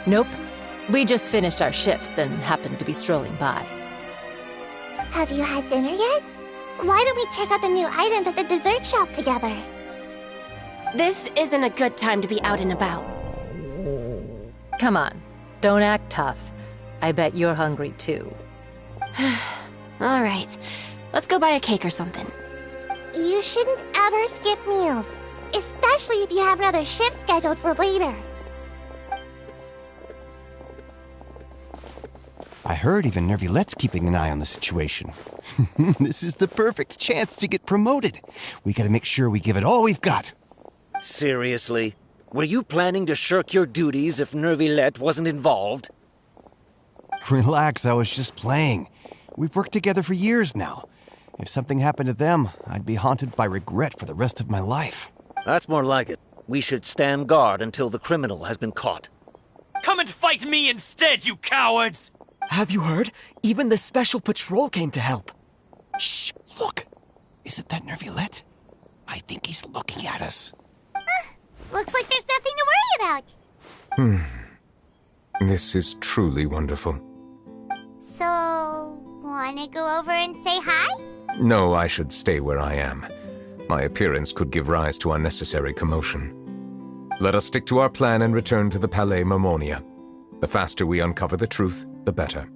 Nope. We just finished our shifts and happened to be strolling by. Have you had dinner yet? Why don't we check out the new items at the dessert shop together? This isn't a good time to be out and about. Come on, don't act tough. I bet you're hungry too. All right, let's go buy a cake or something. You shouldn't ever skip meals, especially if you have another shift scheduled for later. I heard even Nervilette's keeping an eye on the situation. This is the perfect chance to get promoted. We gotta make sure we give it all we've got. Seriously? Were you planning to shirk your duties if Nervilette wasn't involved? Relax, I was just playing. We've worked together for years now. If something happened to them, I'd be haunted by regret for the rest of my life. That's more like it. We should stand guard until the criminal has been caught. Come and fight me instead, you cowards! Have you heard? Even the special patrol came to help. Shh, look. Is it that Nervilette? I think he's looking at us. Looks like there's nothing to worry about. This is truly wonderful. So, wanna go over and say hi? No, I should stay where I am. My appearance could give rise to unnecessary commotion. Let us stick to our plan and return to the Palais Mermonia. The faster we uncover the truth, the better.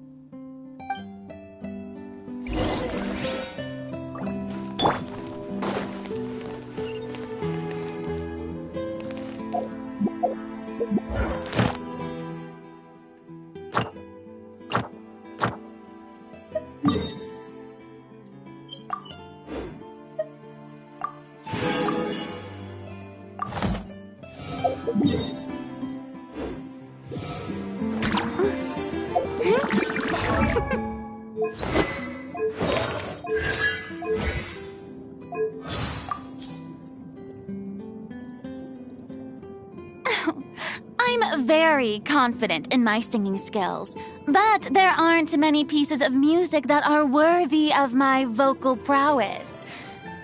I'm very confident in my singing skills, but there aren't many pieces of music that are worthy of my vocal prowess.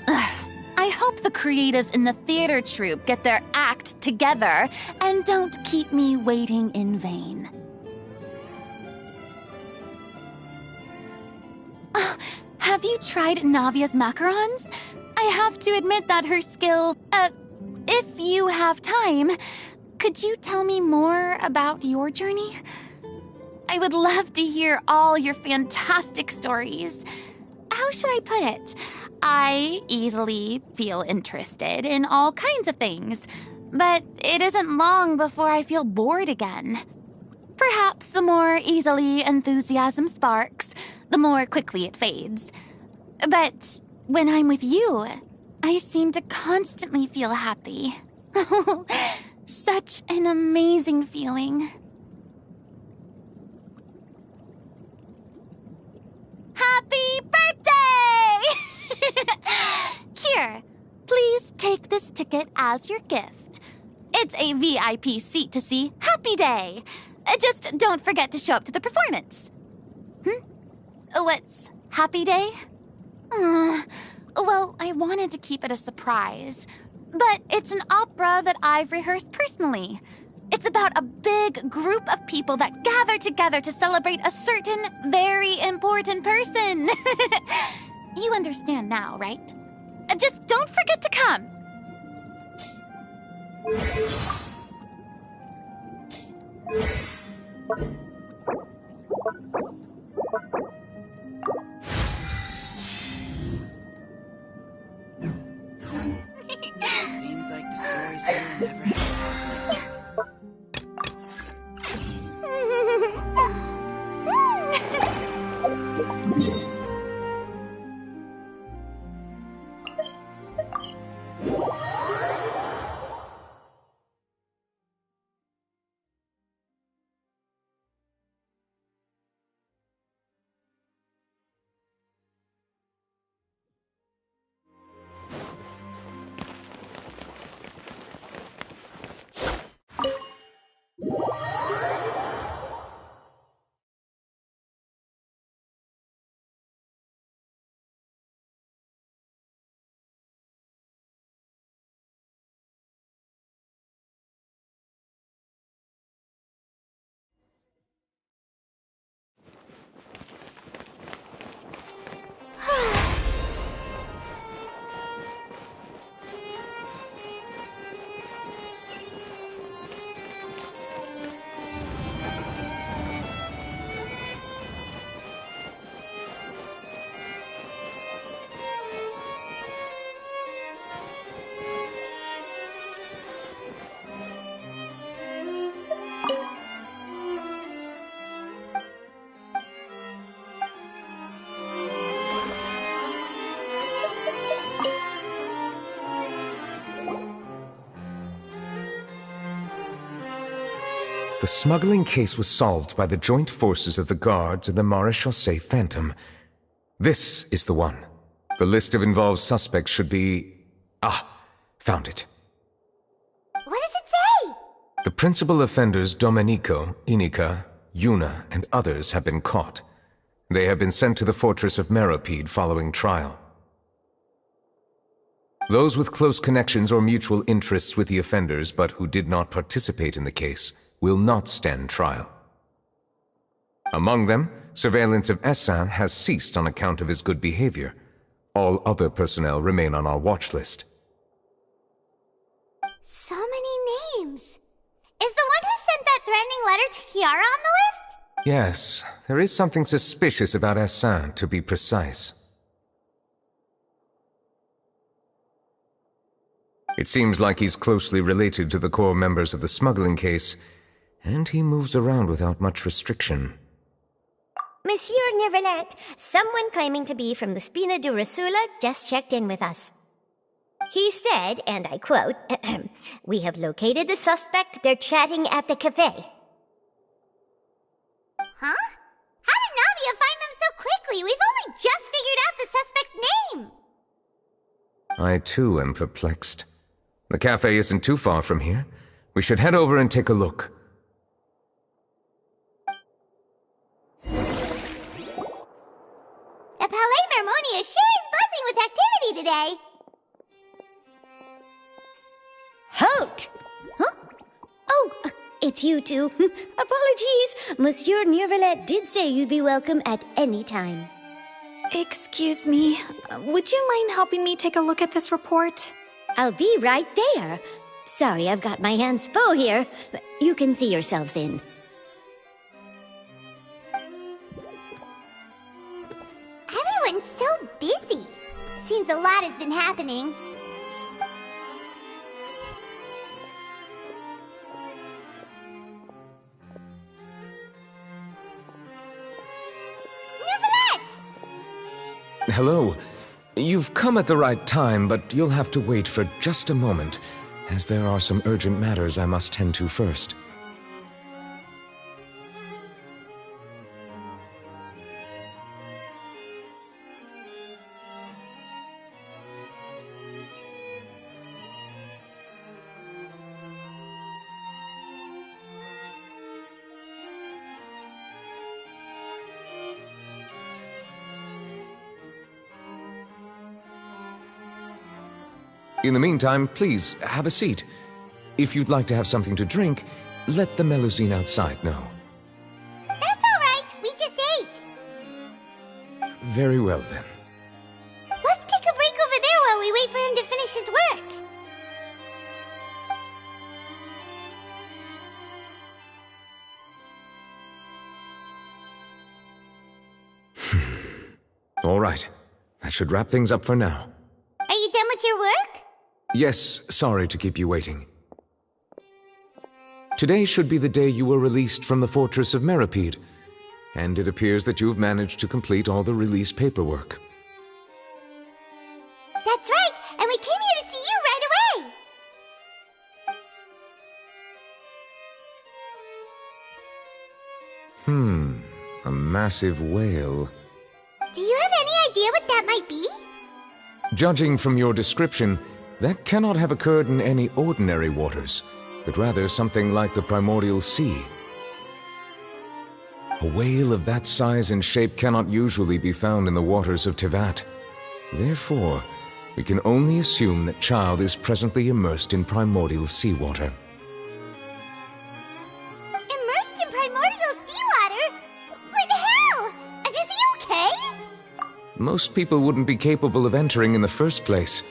I hope the creatives in the theater troupe get their act together and don't keep me waiting in vain. Have you tried Navia's macarons? I have to admit that her skills... if you have time, could you tell me more about your journey? I would love to hear all your fantastic stories. How should I put it? I easily feel interested in all kinds of things, but it isn't long before I feel bored again. Perhaps the more easily enthusiasm sparks, the more quickly it fades. But when I'm with you, I seem to constantly feel happy. Such an amazing feeling. Happy birthday! Here, please take this ticket as your gift. It's a VIP seat to see Happy Day. Just don't forget to show up to the performance. What's Happy Day? Well, I wanted to keep it a surprise, but it's an opera that I've rehearsed personally. It's about a big group of people that gather together to celebrate a certain very important person. You understand now, right? Just don't forget to come. Seems like the stories here never have. The smuggling case was solved by the joint forces of the guards and the Maréchaussée Phantom. This is the one. The list of involved suspects should be... Ah, found it. What does it say? The principal offenders Domenico, Inica, Yuna, and others have been caught. They have been sent to the fortress of Meropide following trial. Those with close connections or mutual interests with the offenders but who did not participate in the case will not stand trial. Among them, surveillance of Essin has ceased on account of his good behavior. All other personnel remain on our watch list. So many names. Is the one who sent that threatening letter to Kiara on the list? Yes, there is something suspicious about Essin, to be precise. It seems like he's closely related to the core members of the smuggling case, and he moves around without much restriction. Monsieur Neuvillette, someone claiming to be from the Spina Durasula just checked in with us. He said, and I quote, "We have located the suspect. They're chatting at the cafe." Huh? How did Navia find them so quickly? We've only just figured out the suspect's name! I too am perplexed. The cafe isn't too far from here. We should head over and take a look. The Palais Mermonia sure is buzzing with activity today! Halt! Huh? Oh, it's you two. Apologies. Monsieur Neuvillette did say you'd be welcome at any time. Excuse me. Would you mind helping me take a look at this report? I'll be right there. Sorry, I've got my hands full here. You can see yourselves in. Everyone's so busy. Seems a lot has been happening. Hello. You've come at the right time, but you'll have to wait for just a moment, as there are some urgent matters I must tend to first. In the meantime, please, have a seat. If you'd like to have something to drink, let the Melusine outside know. That's all right. We just ate. Very well, then. Let's take a break over there while we wait for him to finish his work. All right. That should wrap things up for now. Are you done with your work? Yes, sorry to keep you waiting. Today should be the day you were released from the fortress of Meropide, and it appears that you've managed to complete all the release paperwork. That's right, and we came here to see you right away! A massive whale. Do you have any idea what that might be? Judging from your description, that cannot have occurred in any ordinary waters, but rather something like the primordial sea. A whale of that size and shape cannot usually be found in the waters of Tevat. Therefore, we can only assume that Child is presently immersed in primordial seawater. Immersed in primordial seawater? But how? Is he okay? Most people wouldn't be capable of entering in the first place.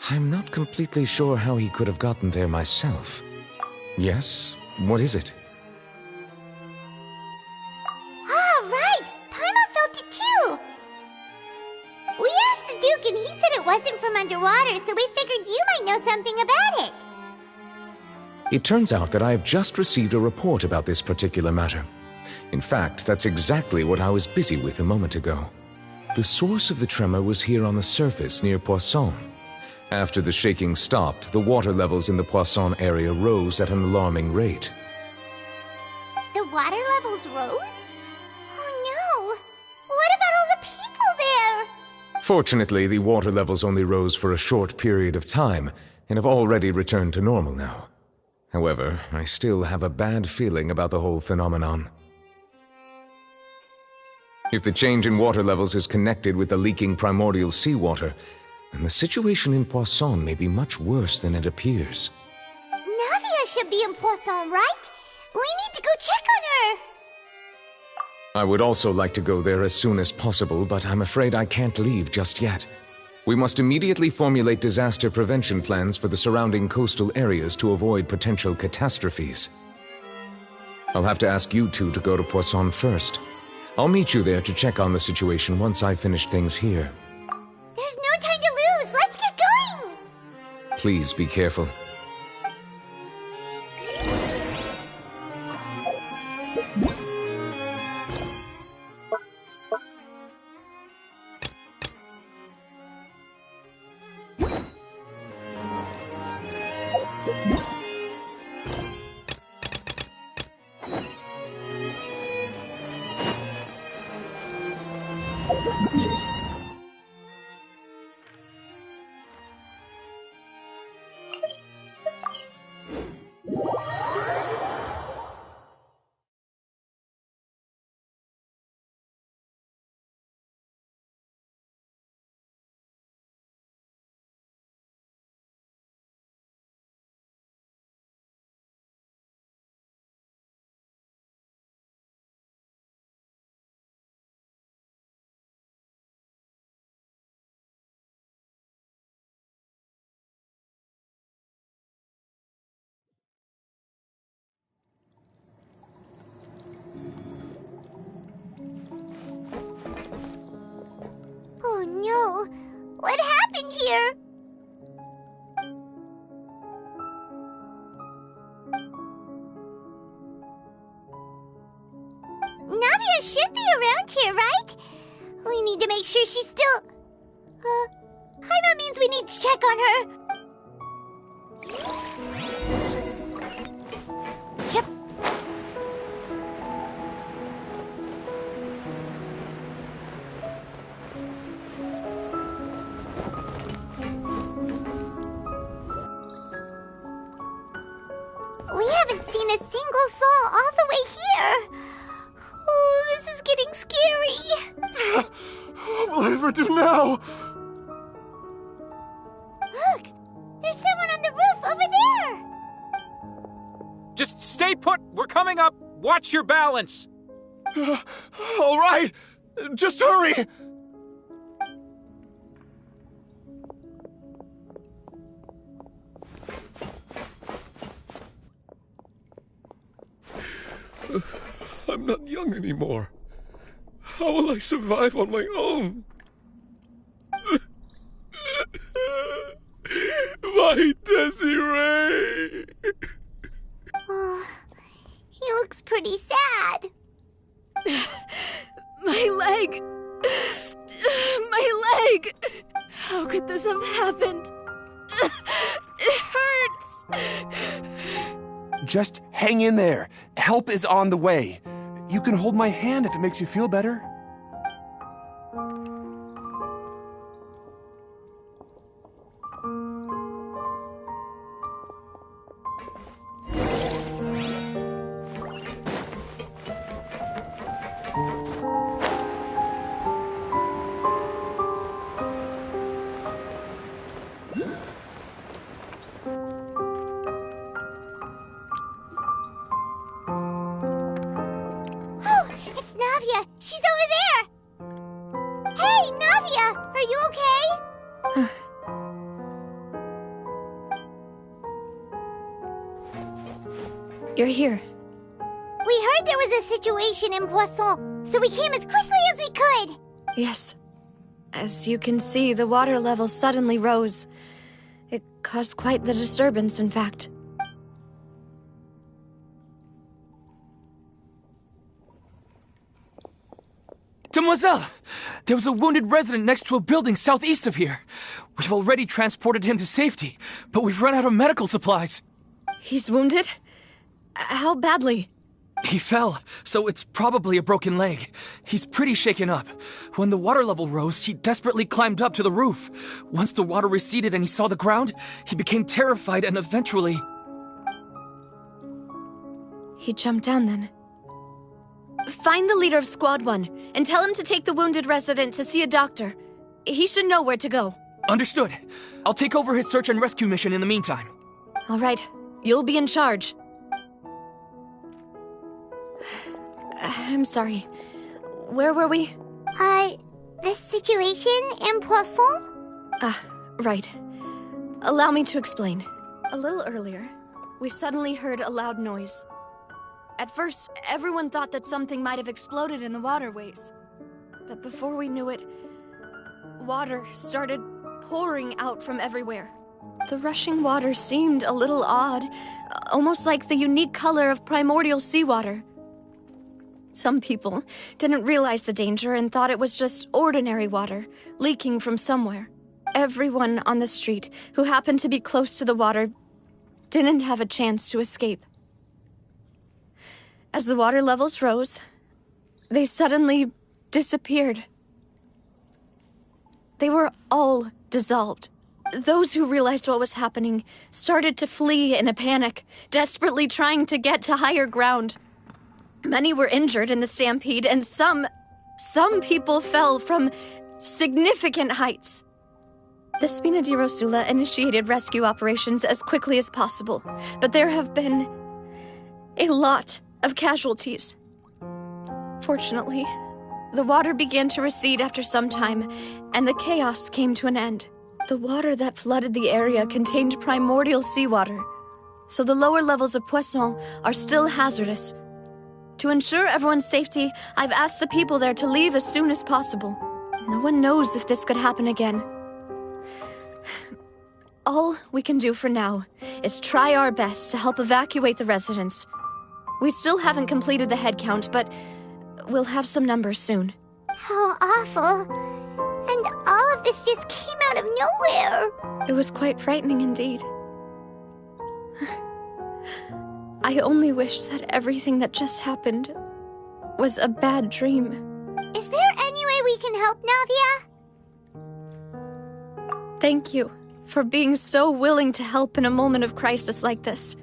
I'm not completely sure how he could have gotten there myself. Yes? What is it? Ah, right! Paimon felt it too! We asked the Duke and he said it wasn't from underwater, so we figured you might know something about it. It turns out that I have just received a report about this particular matter. In fact, that's exactly what I was busy with a moment ago. The source of the tremor was here on the surface near Poisson. After the shaking stopped, the water levels in the Poisson area rose at an alarming rate. water levels rose? Oh no! What about all the people there? Fortunately, the water levels only rose for a short period of time and have already returned to normal now. However, I still have a bad feeling about the whole phenomenon. If the change in water levels is connected with the leaking primordial seawater, then the situation in Poisson may be much worse than it appears. Navia should be in Poisson, right? We need to go check on her! I would also like to go there as soon as possible, but I'm afraid I can't leave just yet. We must immediately formulate disaster prevention plans for the surrounding coastal areas to avoid potential catastrophes. I'll have to ask you two to go to Poisson first. I'll meet you there to check on the situation once I finish things here. There's no time to lose! Let's get going! Please be careful. Oh no! What happened here? Navia should be around here, right? We need to make sure she's still... Paimon means we need to check on her. Yep. We haven't seen a single soul all the way here. Oh, this is getting scary. What will I ever do now? Look! There's someone on the roof over there! Just stay put! We're coming up! Watch your balance! All right! Just hurry! I'm not young anymore. How will I survive on my own? My Desiree! Oh, he looks pretty sad. My leg! My leg! How could this have happened? It hurts! Just hang in there. Help is on the way. You can hold my hand if it makes you feel better. She's over there! Hey, Navia! Are you okay? You're here. We heard there was a situation in Poisson, so we came as quickly as we could! Yes. As you can see, the water level suddenly rose. It caused quite the disturbance, in fact. Demoiselle! There was a wounded resident next to a building southeast of here. We've already transported him to safety, but we've run out of medical supplies. He's wounded? How badly? He fell, so it's probably a broken leg. He's pretty shaken up. When the water level rose, he desperately climbed up to the roof. Once the water receded and he saw the ground, he became terrified and eventually... He jumped down then. Find the leader of Squad 1 and tell him to take the wounded resident to see a doctor. He should know where to go. Understood. I'll take over his search and rescue mission in the meantime. All right, you'll be in charge. I'm sorry. Where were we? The situation in Poisson? Right. Allow me to explain. A little earlier, we suddenly heard a loud noise. At first, everyone thought that something might have exploded in the waterways. But before we knew it, water started pouring out from everywhere. The rushing water seemed a little odd, almost like the unique color of primordial seawater. Some people didn't realize the danger and thought it was just ordinary water, leaking from somewhere. Everyone on the street who happened to be close to the water didn't have a chance to escape. As the water levels rose, they suddenly disappeared. They were all dissolved. Those who realized what was happening started to flee in a panic, desperately trying to get to higher ground. Many were injured in the stampede, and some people fell from significant heights. The Spina di Rosula initiated rescue operations as quickly as possible, but there have been a lot of casualties. Fortunately, the water began to recede after some time, and the chaos came to an end. The water that flooded the area contained primordial seawater, so the lower levels of Poisson are still hazardous. To ensure everyone's safety, I've asked the people there to leave as soon as possible. No one knows if this could happen again. All we can do for now is try our best to help evacuate the residents. We still haven't completed the head count, but we'll have some numbers soon. How awful. And all of this just came out of nowhere. It was quite frightening indeed. I only wish that everything that just happened was a bad dream. Is there any way we can help, Navia? Thank you for being so willing to help in a moment of crisis like this.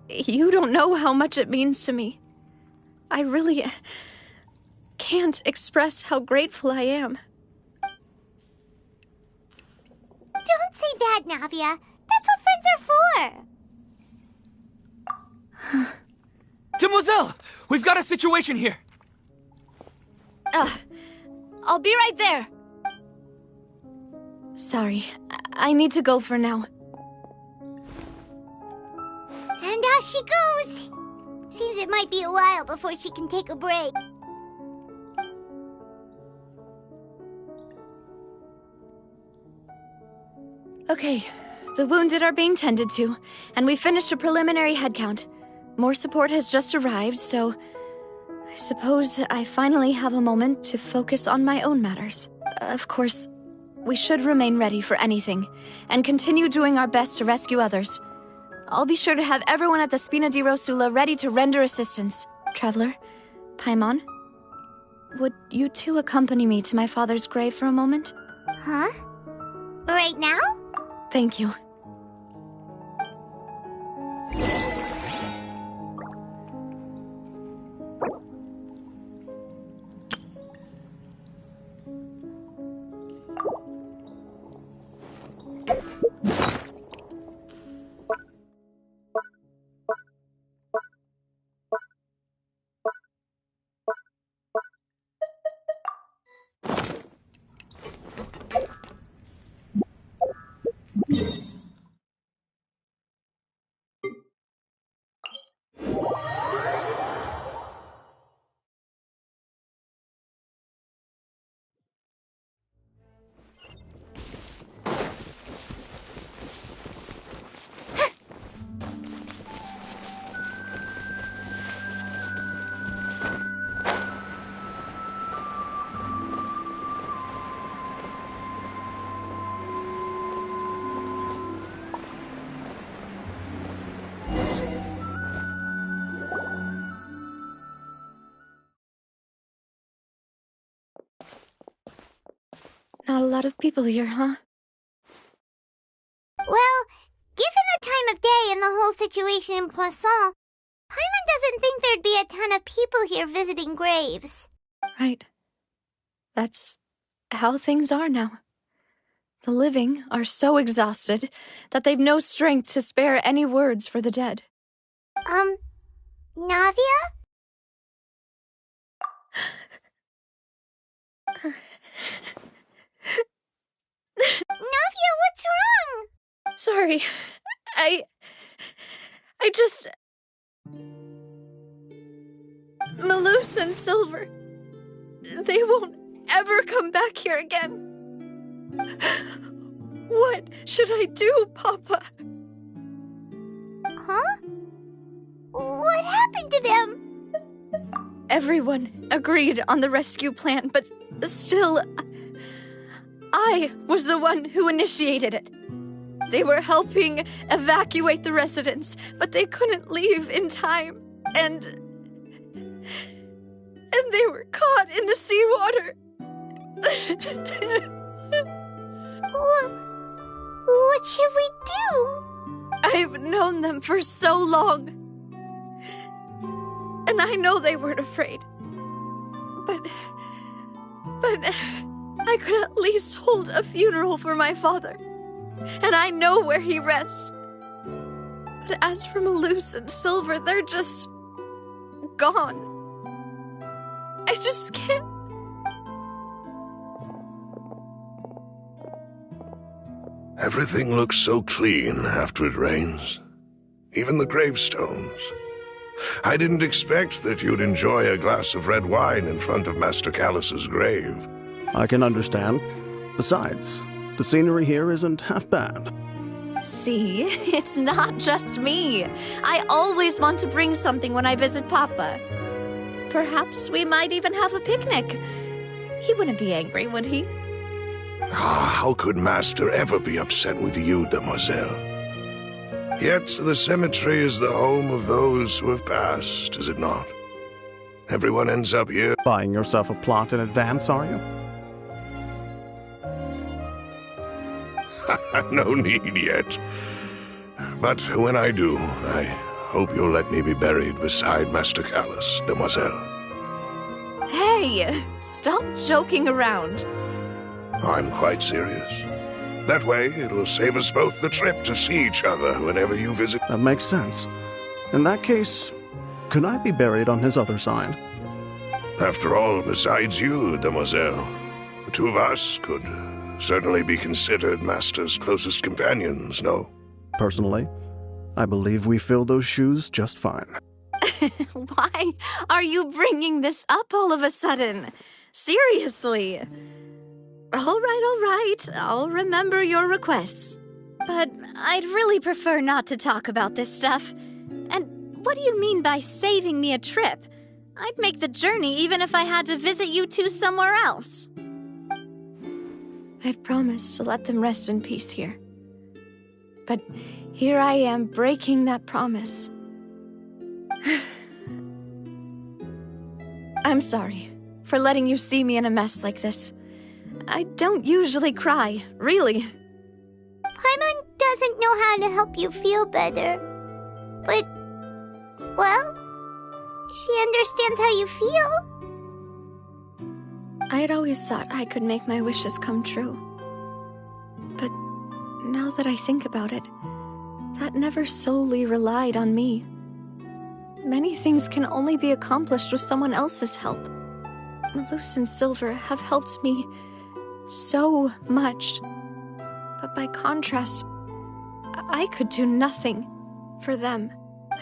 You don't know how much it means to me. I really can't express how grateful I am. Don't say that, Navia. That's what friends are for. Demoiselle! We've got a situation here! I'll be right there. Sorry, I need to go for now. And off she goes. Seems it might be a while before she can take a break. Okay, the wounded are being tended to, and we finished a preliminary head count. More support has just arrived, so I suppose I finally have a moment to focus on my own matters. Of course, we should remain ready for anything, and continue doing our best to rescue others. I'll be sure to have everyone at the Spina di Rosula ready to render assistance. Traveler, Paimon, would you two accompany me to my father's grave for a moment? Huh? Right now? Thank you. Not a lot of people here, huh? Well, given the time of day and the whole situation in Poisson, Paimon doesn't think there'd be a ton of people here visiting graves. Right. That's how things are now. The living are so exhausted that they've no strength to spare any words for the dead. Navia? Navia, what's wrong? Sorry. I just... Malus and Silver... They won't ever come back here again. What should I do, Papa? Huh? What happened to them? Everyone agreed on the rescue plan, but still... I was the one who initiated it. They were helping evacuate the residents, but they couldn't leave in time, and they were caught in the seawater. What should we do? I've known them for so long, and I know they weren't afraid. But I could at least hold a funeral for my father, and I know where he rests. But as for Malus and Silver, they're just gone. I just can't. Everything looks so clean after it rains. Even the gravestones. I didn't expect that you'd enjoy a glass of red wine in front of Master Callus's grave. I can understand. Besides, the scenery here isn't half bad. See, it's not just me. I always want to bring something when I visit Papa. Perhaps we might even have a picnic. He wouldn't be angry, would he? How could Master ever be upset with you, Demoiselle? Yet the cemetery is the home of those who have passed, is it not? Everyone ends up here. Buying yourself a plot in advance, are you? No need yet. But when I do, I hope you'll let me be buried beside Master Callus, Demoiselle. Hey, stop joking around. I'm quite serious. That way, it'll save us both the trip to see each other whenever you visit. That makes sense. In that case, could I be buried on his other side? After all, besides you, Demoiselle, the two of us could certainly be considered Master's closest companions, no? Personally, I believe we fill those shoes just fine. Why are you bringing this up all of a sudden? Seriously. All right. I'll remember your requests. But I'd really prefer not to talk about this stuff. And what do you mean by saving me a trip? I'd make the journey even if I had to visit you two somewhere else. I'd promised to let them rest in peace here. But here I am breaking that promise. I'm sorry for letting you see me in a mess like this. I don't usually cry, really. Paimon doesn't know how to help you feel better. But, well, she understands how you feel. I had always thought I could make my wishes come true. But now that I think about it, that never solely relied on me. Many things can only be accomplished with someone else's help. Malus and Silver have helped me so much. But by contrast, I could do nothing for them.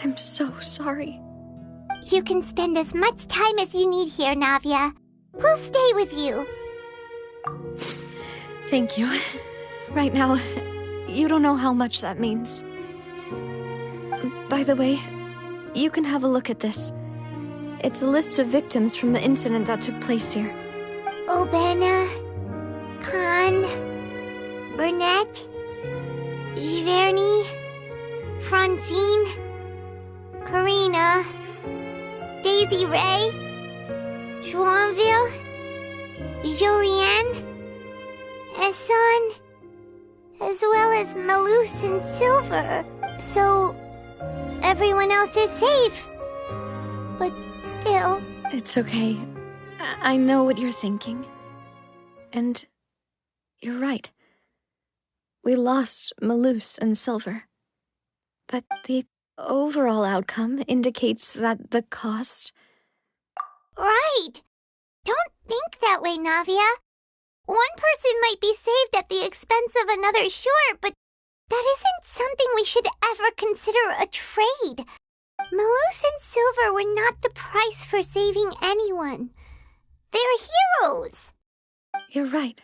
I'm so sorry. You can spend as much time as you need here, Navia. We'll stay with you. Thank you. Right now, you don't know how much that means. By the way, you can have a look at this. It's a list of victims from the incident that took place here. Obena, Khan, Burnett, Giverny, Francine, Karina, Daisy Ray, Joinville, Julianne, Son, as well as Malus and Silver, so everyone else is safe. But still... It's okay. I know what you're thinking. And you're right. We lost Malus and Silver. But the overall outcome indicates that the cost... Right! Don't think that way, Navia. One person might be saved at the expense of another, sure, but that isn't something we should ever consider a trade. Malus and Silver were not the price for saving anyone. They're heroes. You're right.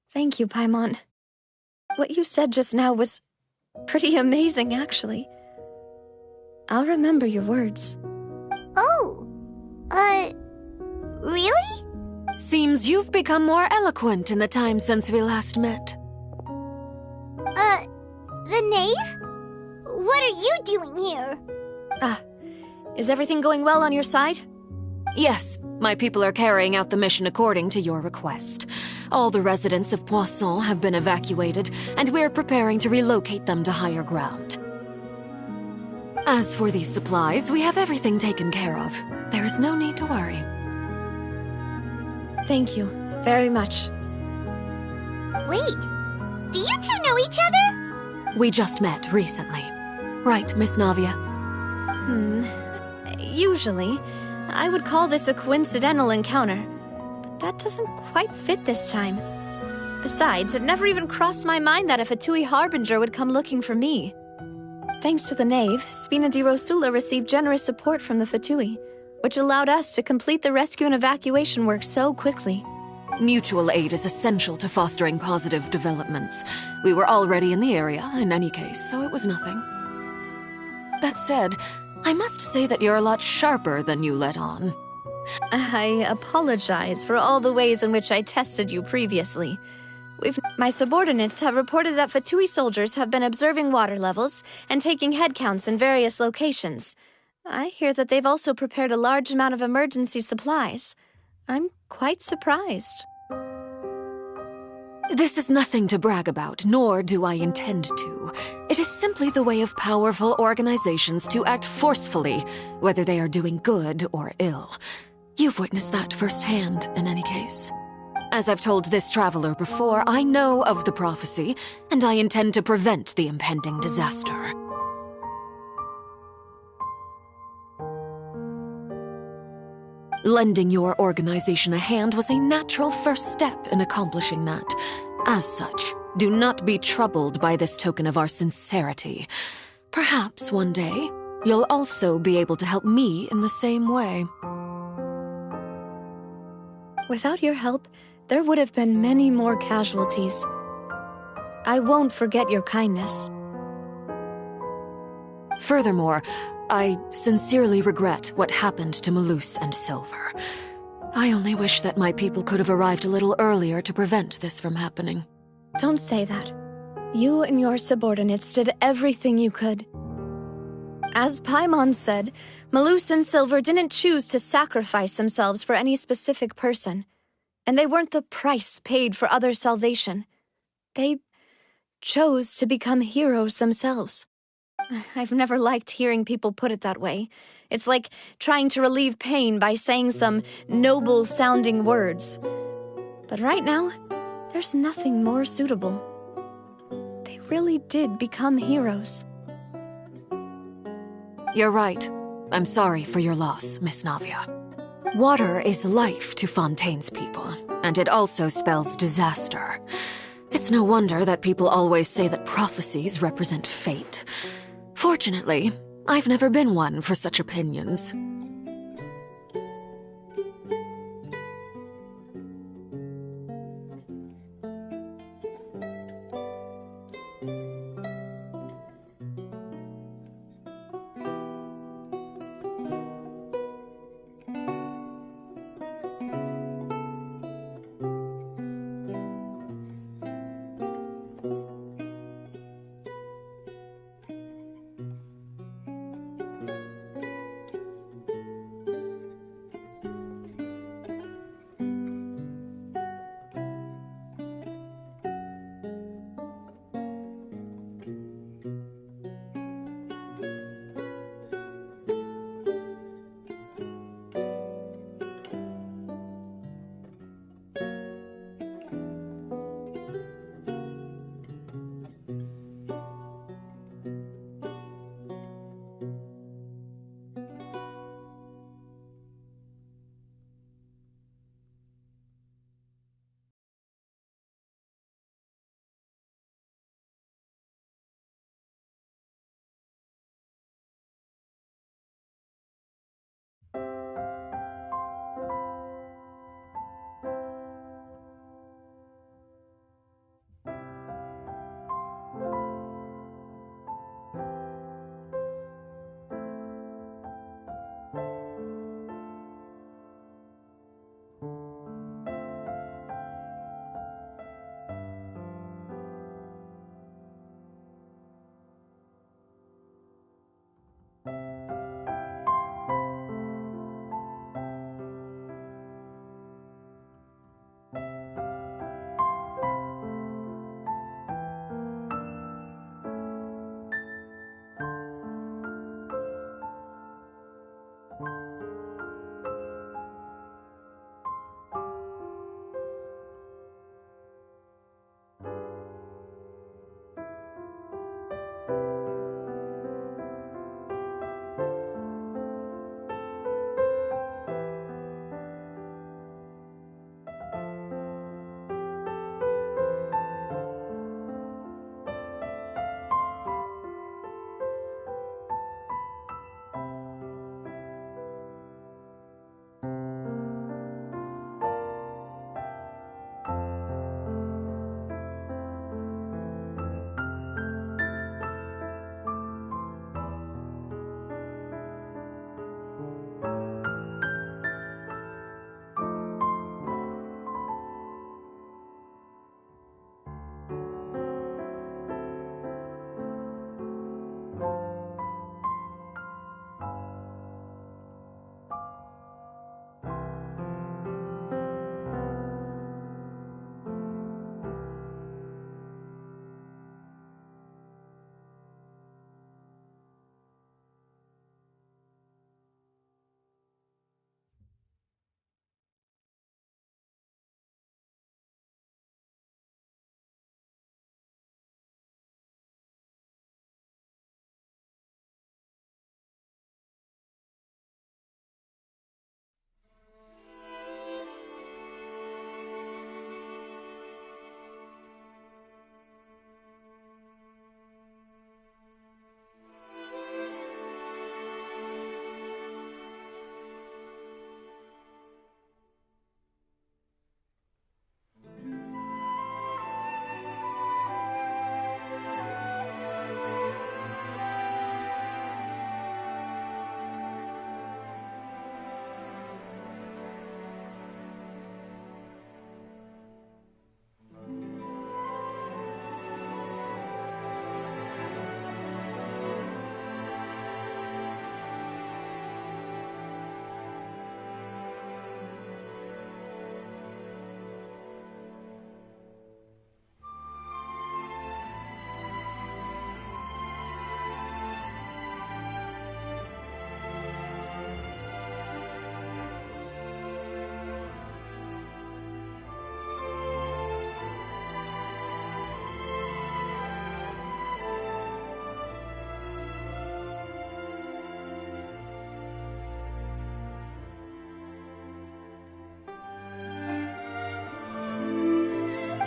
Thank you, Paimon. What you said just now was pretty amazing, actually. I'll remember your words. Oh, really? Seems you've become more eloquent in the time since we last met. The knave? What are you doing here? Is everything going well on your side? Yes, my people are carrying out the mission according to your request. All the residents of Poisson have been evacuated, and we're preparing to relocate them to higher ground. As for these supplies, we have everything taken care of. There is no need to worry. Thank you very much. Wait, do you two know each other? We just met recently. Right, Miss Navia? Usually, I would call this a coincidental encounter, but that doesn't quite fit this time. Besides, it never even crossed my mind that a Fatui Harbinger would come looking for me. Thanks to the Knave, Spina di Rosula received generous support from the Fatui, which allowed us to complete the rescue and evacuation work so quickly. Mutual aid is essential to fostering positive developments. We were already in the area, in any case, so it was nothing. That said, I must say that you're a lot sharper than you let on. I apologize for all the ways in which I tested you previously. My subordinates have reported that Fatui soldiers have been observing water levels and taking head counts in various locations. I hear that they've also prepared a large amount of emergency supplies. I'm quite surprised. This is nothing to brag about, nor do I intend to. It is simply the way of powerful organizations to act forcefully, whether they are doing good or ill. You've witnessed that firsthand, in any case. As I've told this traveler before, I know of the prophecy, and I intend to prevent the impending disaster. Lending your organization a hand was a natural first step in accomplishing that. As such, do not be troubled by this token of our sincerity. Perhaps one day, you'll also be able to help me in the same way. Without your help, there would have been many more casualties. I won't forget your kindness. Furthermore, I sincerely regret what happened to Malus and Silver. I only wish that my people could have arrived a little earlier to prevent this from happening. Don't say that. You and your subordinates did everything you could. As Paimon said, Malus and Silver didn't choose to sacrifice themselves for any specific person, and they weren't the price paid for other salvation. They chose to become heroes themselves. I've never liked hearing people put it that way. It's like trying to relieve pain by saying some noble-sounding words. But right now, there's nothing more suitable. They really did become heroes. You're right. I'm sorry for your loss, Miss Navia. Water is life to Fontaine's people, and it also spells disaster. It's no wonder that people always say that prophecies represent fate. Fortunately, I've never been one for such opinions.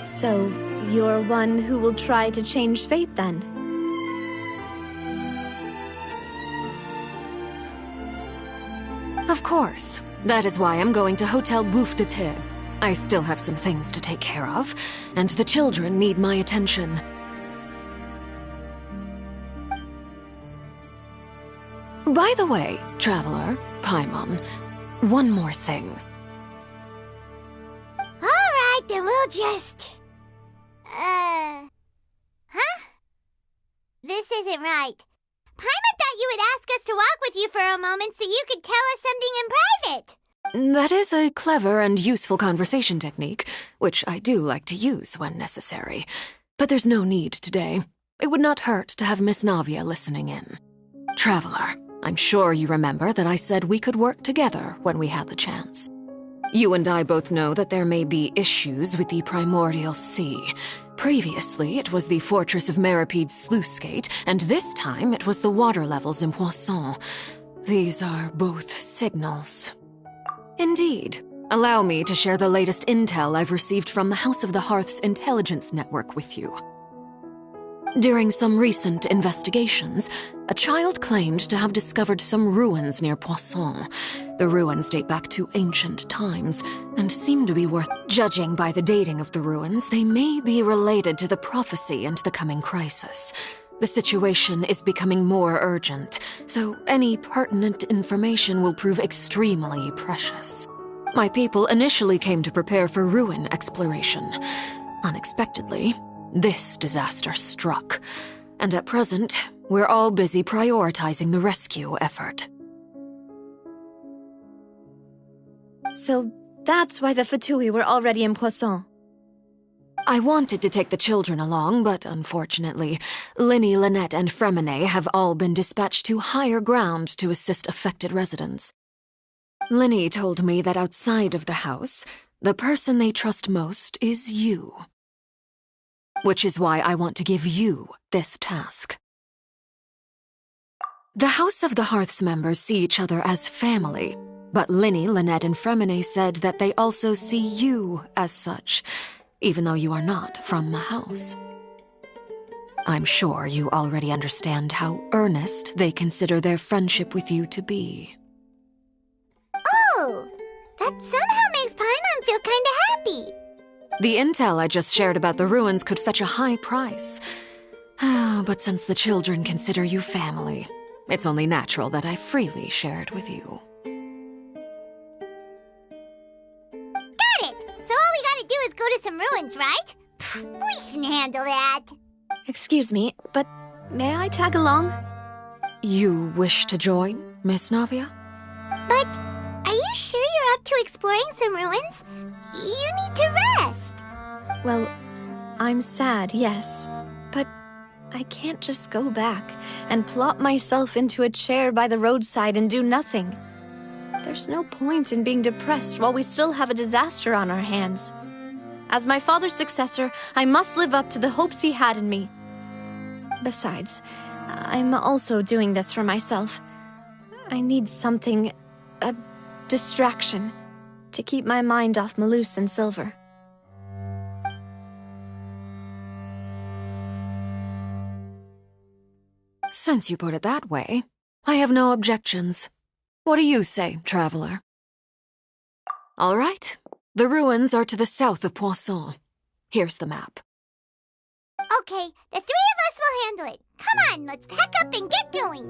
So, you're one who will try to change fate then? Of course. That is why I'm going to Hotel Bouffe de Terre. I still have some things to take care of, and the children need my attention. By the way, Traveler, Paimon, one more thing. Alright, then we'll just... Huh? This isn't right. Paimon thought you would ask us to walk with you for a moment so you could tell us something in private. That is a clever and useful conversation technique, which I do like to use when necessary. But there's no need today. It would not hurt to have Miss Navia listening in. Traveler, I'm sure you remember that I said we could work together when we had the chance. You and I both know that there may be issues with the Primordial Sea. Previously, it was the Fortress of Meripede's sluice gate, and this time it was the water levels in Poisson. These are both signals. Indeed. Allow me to share the latest intel I've received from the House of the Hearth's intelligence network with you. During some recent investigations, a child claimed to have discovered some ruins near Poisson. The ruins date back to ancient times, and seem to be worth... Judging by the dating of the ruins, they may be related to the prophecy and the coming crisis. The situation is becoming more urgent, so any pertinent information will prove extremely precious. My people initially came to prepare for ruin exploration. Unexpectedly, this disaster struck, and at present, we're all busy prioritizing the rescue effort. So that's why the Fatui were already in Poisson. I wanted to take the children along, but unfortunately, Linny, Lynette, and Fremine have all been dispatched to higher ground to assist affected residents. Linny told me that outside of the house, the person they trust most is you. Which is why I want to give you this task. The House of the Hearth's members see each other as family, but Linny, Lynette, and Fremine said that they also see you as such, even though you are not from the house. I'm sure you already understand how earnest they consider their friendship with you to be. Oh, that somehow makes Paimon feel kinda happy. The intel I just shared about the ruins could fetch a high price. But since the children consider you family, it's only natural that I freely share it with you. Got it! So all we gotta do is go to some ruins, right? We can handle that. Excuse me, but may I tag along? You wish to join, Miss Navia? But are you sure you're up to exploring some ruins? You need to rest. Well, I'm sad, yes, but I can't just go back and plop myself into a chair by the roadside and do nothing. There's no point in being depressed while we still have a disaster on our hands. As my father's successor, I must live up to the hopes he had in me. Besides, I'm also doing this for myself. I need something, a distraction, to keep my mind off Malus and Silver. Since you put it that way, I have no objections. What do you say, Traveler? All right. The ruins are to the south of Poisson. Here's the map. Okay, the three of us will handle it. Come on, let's pack up and get going.